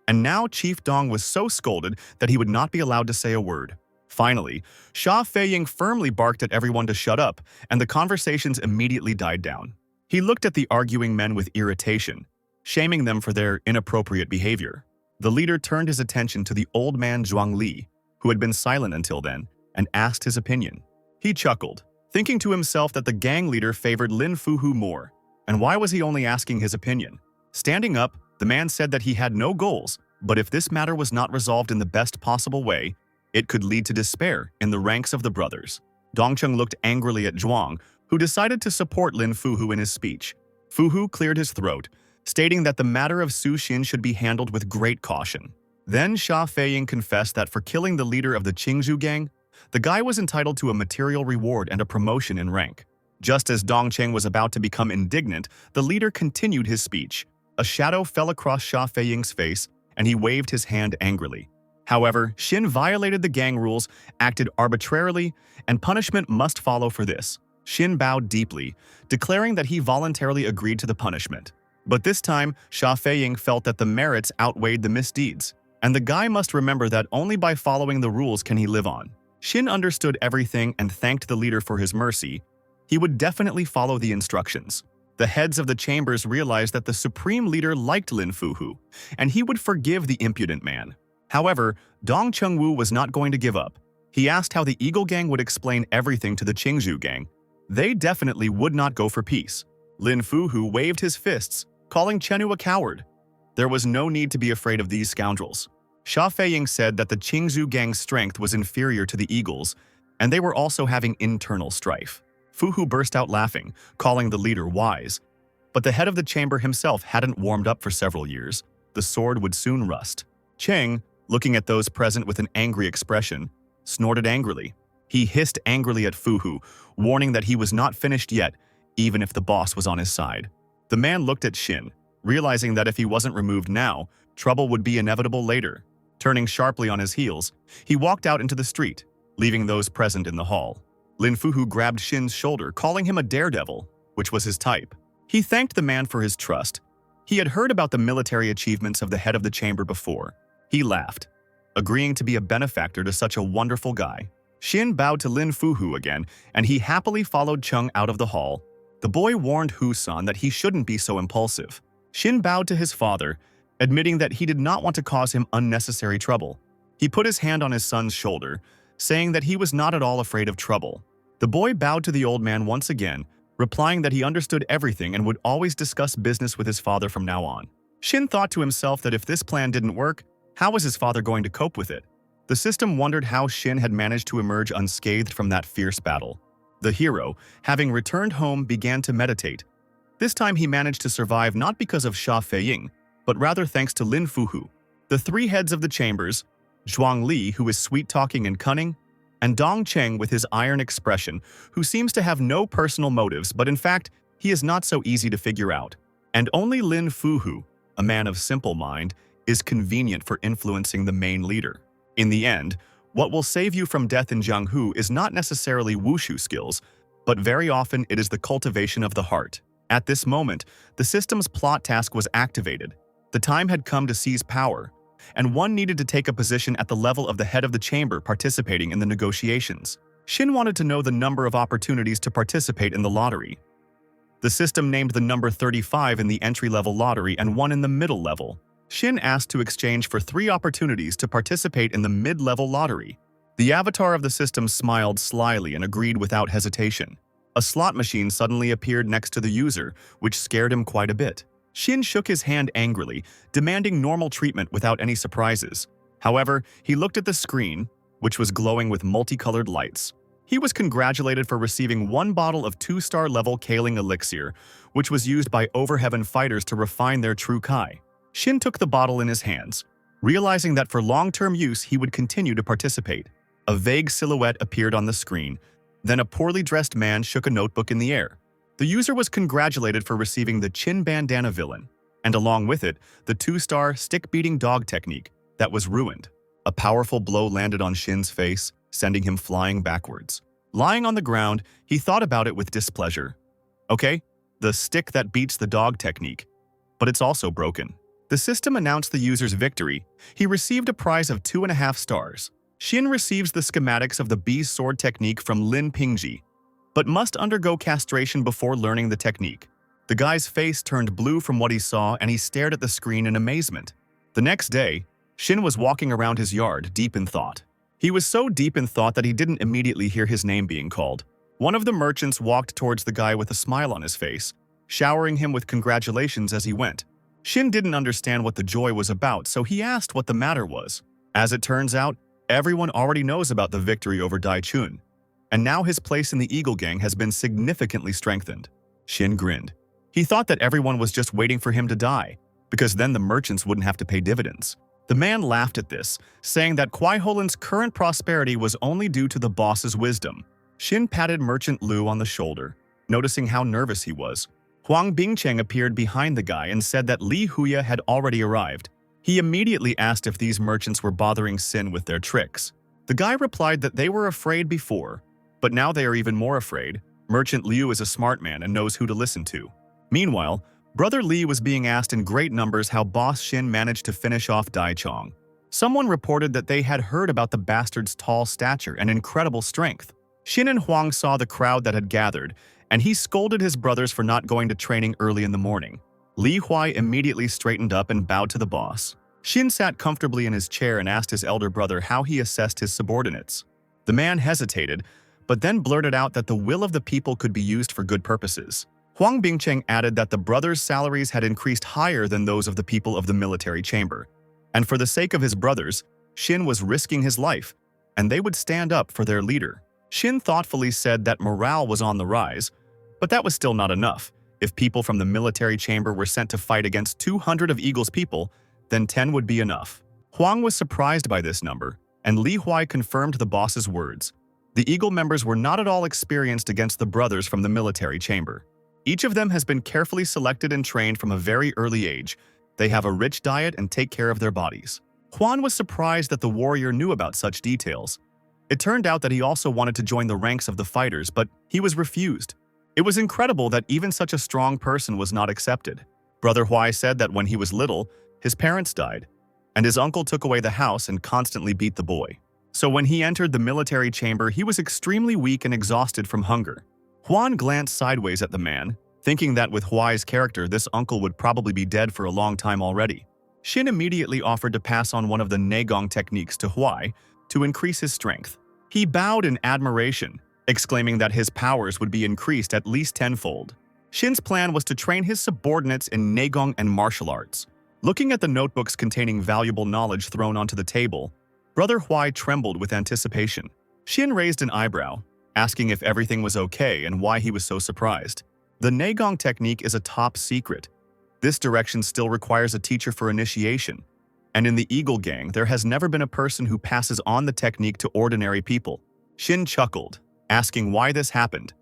and now Chief Dong was so scolded that he would not be allowed to say a word. Finally, Sha Feiying firmly barked at everyone to shut up, and the conversations immediately died down. He looked at the arguing men with irritation, shaming them for their inappropriate behavior. The leader turned his attention to the old man Zhuang Li, who had been silent until then, and asked his opinion. He chuckled, thinking to himself that the gang leader favored Lin Fuhu more, and why was he only asking his opinion? Standing up, the man said that he had no goals, but if this matter was not resolved in the best possible way, it could lead to despair in the ranks of the brothers. Dongqing looked angrily at Zhuang, who decided to support Lin Fuhu in his speech. Fuhu cleared his throat, stating that the matter of Su Xin should be handled with great caution. Then Sha Feiying confessed that for killing the leader of the Qingzhou gang, the guy was entitled to a material reward and a promotion in rank. Just as Dongqing was about to become indignant, the leader continued his speech. A shadow fell across Sha Feiying's face, and he waved his hand angrily. However, Shin violated the gang rules, acted arbitrarily, and punishment must follow for this. Shin bowed deeply, declaring that he voluntarily agreed to the punishment. But this time, Sha Feiying felt that the merits outweighed the misdeeds, and the guy must remember that only by following the rules can he live on. Shin understood everything and thanked the leader for his mercy. He would definitely follow the instructions. The heads of the chambers realized that the supreme leader liked Lin Fuhu, and he would forgive the impudent man. However, Dong Chengwu was not going to give up. He asked how the Eagle Gang would explain everything to the Qingzhou Gang. They definitely would not go for peace. Lin Fuhu waved his fists, calling Chenu a coward. There was no need to be afraid of these scoundrels. Sha Feiying said that the Qingzhou Gang's strength was inferior to the Eagles, and they were also having internal strife. Fuhu burst out laughing, calling the leader wise. But the head of the chamber himself hadn't warmed up for several years. The sword would soon rust. Cheng, looking at those present with an angry expression, snorted angrily. He hissed angrily at Fuhu, warning that he was not finished yet, even if the boss was on his side. The man looked at Shin, realizing that if he wasn't removed now, trouble would be inevitable later. Turning sharply on his heels, he walked out into the street, leaving those present in the hall. Lin Fuhu grabbed Shin's shoulder, calling him a daredevil, which was his type. He thanked the man for his trust. He had heard about the military achievements of the head of the chamber before. He laughed, agreeing to be a benefactor to such a wonderful guy. Xin bowed to Lin Fuhu again, and he happily followed Chung out of the hall. The boy warned Hu-san that he shouldn't be so impulsive. Xin bowed to his father, admitting that he did not want to cause him unnecessary trouble. He put his hand on his son's shoulder, saying that he was not at all afraid of trouble. The boy bowed to the old man once again, replying that he understood everything and would always discuss business with his father from now on. Xin thought to himself that if this plan didn't work, how was his father going to cope with it? The system wondered how Xin had managed to emerge unscathed from that fierce battle. The hero, having returned home, began to meditate. This time he managed to survive not because of Sha Feiying, but rather thanks to Lin Fuhu. The three heads of the chambers, Zhuang Li, who is sweet-talking and cunning, and Dong Cheng with his iron expression, who seems to have no personal motives, but in fact, he is not so easy to figure out. And only Lin Fuhu, a man of simple mind, is convenient for influencing the main leader. In the end, what will save you from death in Jianghu is not necessarily wushu skills, but very often it is the cultivation of the heart. At this moment, the system's plot task was activated. The time had come to seize power, and one needed to take a position at the level of the head of the chamber participating in the negotiations. Xin wanted to know the number of opportunities to participate in the lottery. The system named the number 35 in the entry-level lottery and one in the middle level. Xin asked to exchange for 3 opportunities to participate in the mid-level lottery. The avatar of the system smiled slyly and agreed without hesitation. A slot machine suddenly appeared next to the user, which scared him quite a bit. Xin shook his hand angrily, demanding normal treatment without any surprises. However, he looked at the screen, which was glowing with multicolored lights. He was congratulated for receiving 1 bottle of 2-star level Kaling elixir, which was used by Overheaven fighters to refine their true Kai. Xin took the bottle in his hands, realizing that for long-term use he would continue to participate. A vague silhouette appeared on the screen. Then a poorly dressed man shook a notebook in the air. The user was congratulated for receiving the Chin Bandana villain, and along with it, the 2-star stick-beating dog technique that was ruined. A powerful blow landed on Xin's face, sending him flying backwards. Lying on the ground, he thought about it with displeasure. Okay, the stick that beats the dog technique, but it's also broken. The system announced the user's victory. He received a prize of 2.5 stars. Xin receives the schematics of the Bee's sword technique from Lin Pingji, but must undergo castration before learning the technique. The guy's face turned blue from what he saw, and he stared at the screen in amazement. The next day, Xin was walking around his yard, deep in thought. He was so deep in thought that he didn't immediately hear his name being called. One of the merchants walked towards the guy with a smile on his face, showering him with congratulations as he went. Xin didn't understand what the joy was about, so he asked what the matter was. As it turns out, everyone already knows about the victory over Dai Chun, and now his place in the Eagle Gang has been significantly strengthened. Xin grinned. He thought that everyone was just waiting for him to die, because then the merchants wouldn't have to pay dividends. The man laughed at this, saying that Kwai Holin's current prosperity was only due to the boss's wisdom. Xin patted Merchant Liu on the shoulder, noticing how nervous he was. Huang Bingcheng appeared behind the guy and said that Li Huya had already arrived. He immediately asked if these merchants were bothering Sin with their tricks. The guy replied that they were afraid before, but now they are even more afraid. Merchant Liu is a smart man and knows who to listen to. Meanwhile, Brother Li was being asked in great numbers how Boss Xin managed to finish off Dai Chong. Someone reported that they had heard about the bastard's tall stature and incredible strength. Xin and Huang saw the crowd that had gathered, and he scolded his brothers for not going to training early in the morning. Li Huai immediately straightened up and bowed to the boss. Xin sat comfortably in his chair and asked his elder brother how he assessed his subordinates. The man hesitated, but then blurted out that the will of the people could be used for good purposes. Huang Bingcheng added that the brothers' salaries had increased higher than those of the people of the military chamber, and for the sake of his brothers, Xin was risking his life, and they would stand up for their leader. Xin thoughtfully said that morale was on the rise, but that was still not enough. If people from the military chamber were sent to fight against 200 of Eagle's people, then 10 would be enough. Huang was surprised by this number, and Li Huai confirmed the boss's words. The Eagle members were not at all experienced against the brothers from the military chamber. Each of them has been carefully selected and trained from a very early age. They have a rich diet and take care of their bodies. Huan was surprised that the warrior knew about such details. It turned out that he also wanted to join the ranks of the fighters, but he was refused. It was incredible that even such a strong person was not accepted. Brother Huai said that when he was little, his parents died, and his uncle took away the house and constantly beat the boy. So when he entered the military chamber, he was extremely weak and exhausted from hunger. Huan glanced sideways at the man, thinking that with Huai's character, this uncle would probably be dead for a long time already. Shin immediately offered to pass on one of the Neigong techniques to Huai to increase his strength. He bowed in admiration, exclaiming that his powers would be increased at least tenfold. Shin's plan was to train his subordinates in Neigong and martial arts. Looking at the notebooks containing valuable knowledge thrown onto the table, Brother Huai trembled with anticipation. Shin raised an eyebrow, asking if everything was okay and why he was so surprised. The Neigong technique is a top secret. This direction still requires a teacher for initiation, and in the Eagle Gang, there has never been a person who passes on the technique to ordinary people. Shin chuckled, asking why this happened,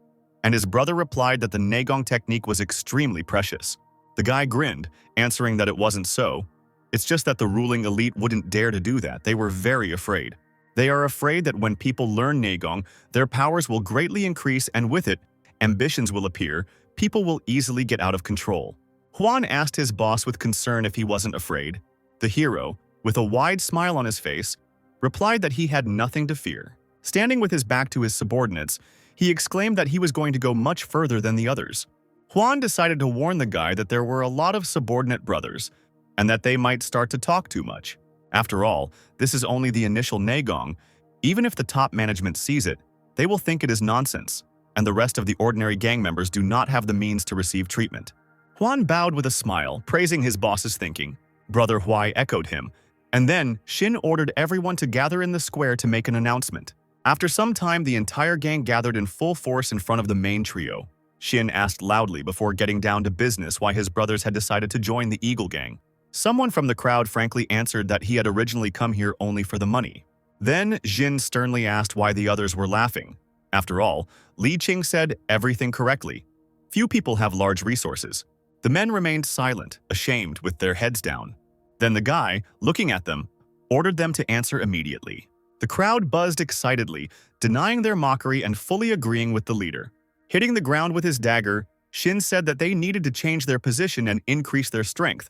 and his brother replied that the Neigong technique was extremely precious. The guy grinned, answering that it wasn't so. It's just that the ruling elite wouldn't dare to do that. They were very afraid. They are afraid that when people learn Neigong, their powers will greatly increase, and with it, ambitions will appear. People will easily get out of control. Huan asked his boss with concern if he wasn't afraid. The hero, with a wide smile on his face, replied that he had nothing to fear. Standing with his back to his subordinates, he exclaimed that he was going to go much further than the others. Huan decided to warn the guy that there were a lot of subordinate brothers, and that they might start to talk too much. After all, this is only the initial Neigong. Even if the top management sees it, they will think it is nonsense, and the rest of the ordinary gang members do not have the means to receive treatment. Huan bowed with a smile, praising his boss's thinking. Brother Huai echoed him, and then Shin ordered everyone to gather in the square to make an announcement. After some time, the entire gang gathered in full force in front of the main trio. Shin asked loudly before getting down to business why his brothers had decided to join the Eagle Gang. Someone from the crowd frankly answered that he had originally come here only for the money. Then Jin sternly asked why the others were laughing. After all, Li Qing said everything correctly. Few people have large resources. The men remained silent, ashamed, with their heads down. Then the guy, looking at them, ordered them to answer immediately. The crowd buzzed excitedly, denying their mockery and fully agreeing with the leader. Hitting the ground with his dagger, Shin said that they needed to change their position and increase their strength.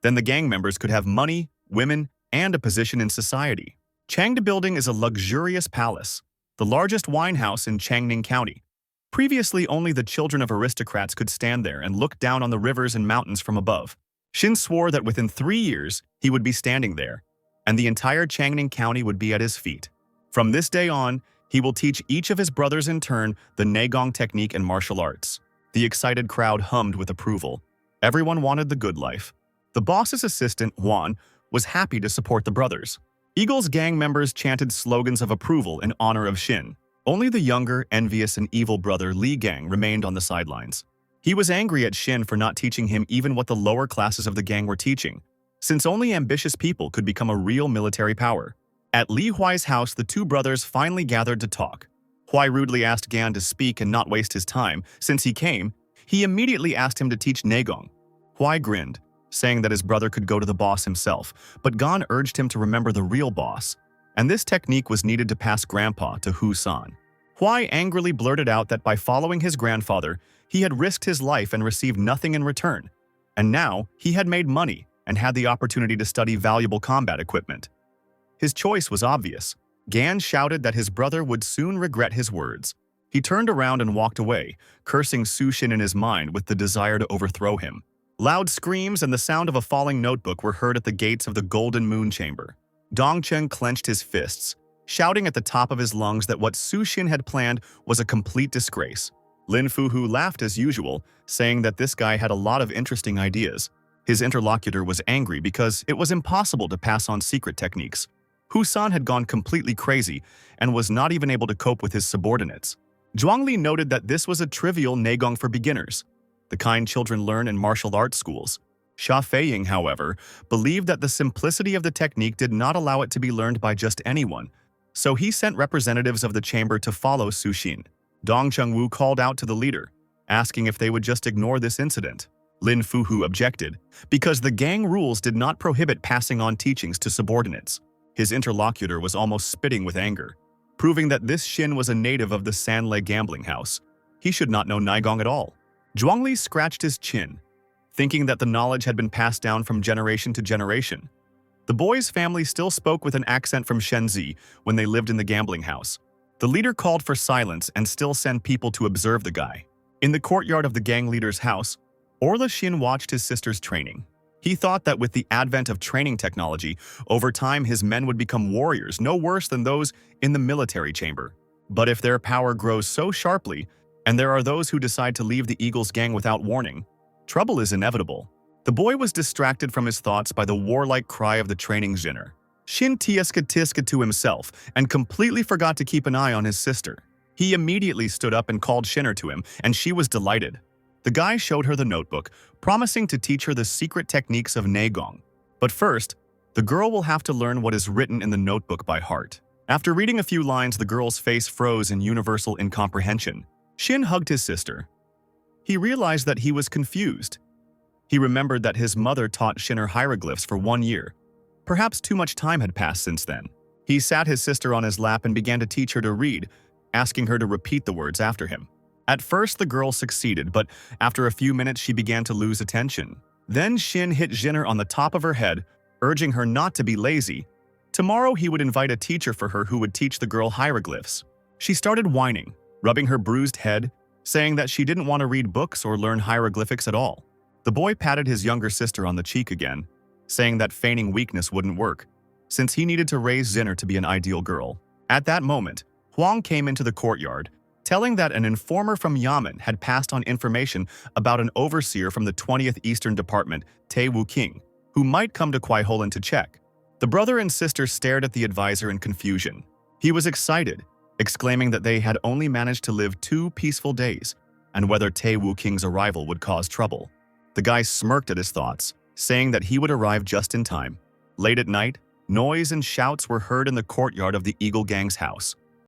Then the gang members could have money, women, and a position in society. Changde Building is a luxurious palace, the largest wine house in Changning County. Previously, only the children of aristocrats could stand there and look down on the rivers and mountains from above. Shin swore that within 3 years, he would be standing there, and the entire Changning County would be at his feet. From this day on, he will teach each of his brothers in turn the Neigong technique and martial arts. The excited crowd hummed with approval. Everyone wanted the good life. The boss's assistant, Huan, was happy to support the brothers. Eagle's gang members chanted slogans of approval in honor of Shin. Only the younger, envious, and evil brother Li Gang remained on the sidelines. He was angry at Shin for not teaching him even what the lower classes of the gang were teaching, since only ambitious people could become a real military power. At Li Huai's house, the two brothers finally gathered to talk. Huai rudely asked Gan to speak and not waste his time. Since he came, he immediately asked him to teach Neigong. Huai grinned, saying that his brother could go to the boss himself, but Gan urged him to remember the real boss, and this technique was needed to pass Grandpa to Hu-san. Huai angrily blurted out that by following his grandfather, he had risked his life and received nothing in return, and now he had made money and had the opportunity to study valuable combat equipment. His choice was obvious. Gan shouted that his brother would soon regret his words. He turned around and walked away, cursing Sushin in his mind with the desire to overthrow him. Loud screams and the sound of a falling notebook were heard at the gates of the Golden Moon Chamber. Dongcheng clenched his fists, shouting at the top of his lungs that what Sushin had planned was a complete disgrace. Lin Fuhu laughed as usual, saying that this guy had a lot of interesting ideas. His interlocutor was angry because it was impossible to pass on secret techniques. Hu-san had gone completely crazy and was not even able to cope with his subordinates. Zhuangli noted that this was a trivial Neigong for beginners, the kind children learn in martial arts schools. Xia Feiying, however, believed that the simplicity of the technique did not allow it to be learned by just anyone, so he sent representatives of the chamber to follow Sushin. Dong Chengwu called out to the leader, asking if they would just ignore this incident. Lin Fuhu objected, because the gang rules did not prohibit passing on teachings to subordinates. His interlocutor was almost spitting with anger, proving that this Shin was a native of the Sanlei gambling house. He should not know Neigong at all. Zhuangli scratched his chin, thinking that the knowledge had been passed down from generation to generation. The boy's family still spoke with an accent from Shenzi when they lived in the gambling house. The leader called for silence and still sent people to observe the guy. In the courtyard of the gang leader's house, Orla Shin watched his sister's training. He thought that with the advent of training technology, over time his men would become warriors no worse than those in the military chamber. But if their power grows so sharply, and there are those who decide to leave the Eagles gang without warning, trouble is inevitable. The boy was distracted from his thoughts by the warlike cry of the training Jinner. Shin tiska to himself and completely forgot to keep an eye on his sister. He immediately stood up and called Shinner to him, and she was delighted. The guy showed her the notebook, promising to teach her the secret techniques of Neigong. But first, the girl will have to learn what is written in the notebook by heart. After reading a few lines, the girl's face froze in universal incomprehension. Shin hugged his sister. He realized that he was confused. He remembered that his mother taught Shinner hieroglyphs for 1 year. Perhaps too much time had passed since then. He sat his sister on his lap and began to teach her to read, asking her to repeat the words after him. At first, the girl succeeded, but after a few minutes, she began to lose attention. Then Shin hit Jinner on the top of her head, urging her not to be lazy. Tomorrow, he would invite a teacher for her who would teach the girl hieroglyphs. She started whining, rubbing her bruised head, saying that she didn't want to read books or learn hieroglyphics at all. The boy patted his younger sister on the cheek again, saying that feigning weakness wouldn't work, since he needed to raise Jinner to be an ideal girl. At that moment, Huang came into the courtyard, telling that an informer from Yamen had passed on information about an overseer from the 20th Eastern Department, Tae Woo King, who might come to Kwaiholan to check. The brother and sister stared at the advisor in confusion. He was excited, exclaiming that they had only managed to live 2 peaceful days, and whether Tae Woo King's arrival would cause trouble. The guy smirked at his thoughts, saying that he would arrive just in time. Late at night, noise and shouts were heard in the courtyard of the Eagle Gang's house.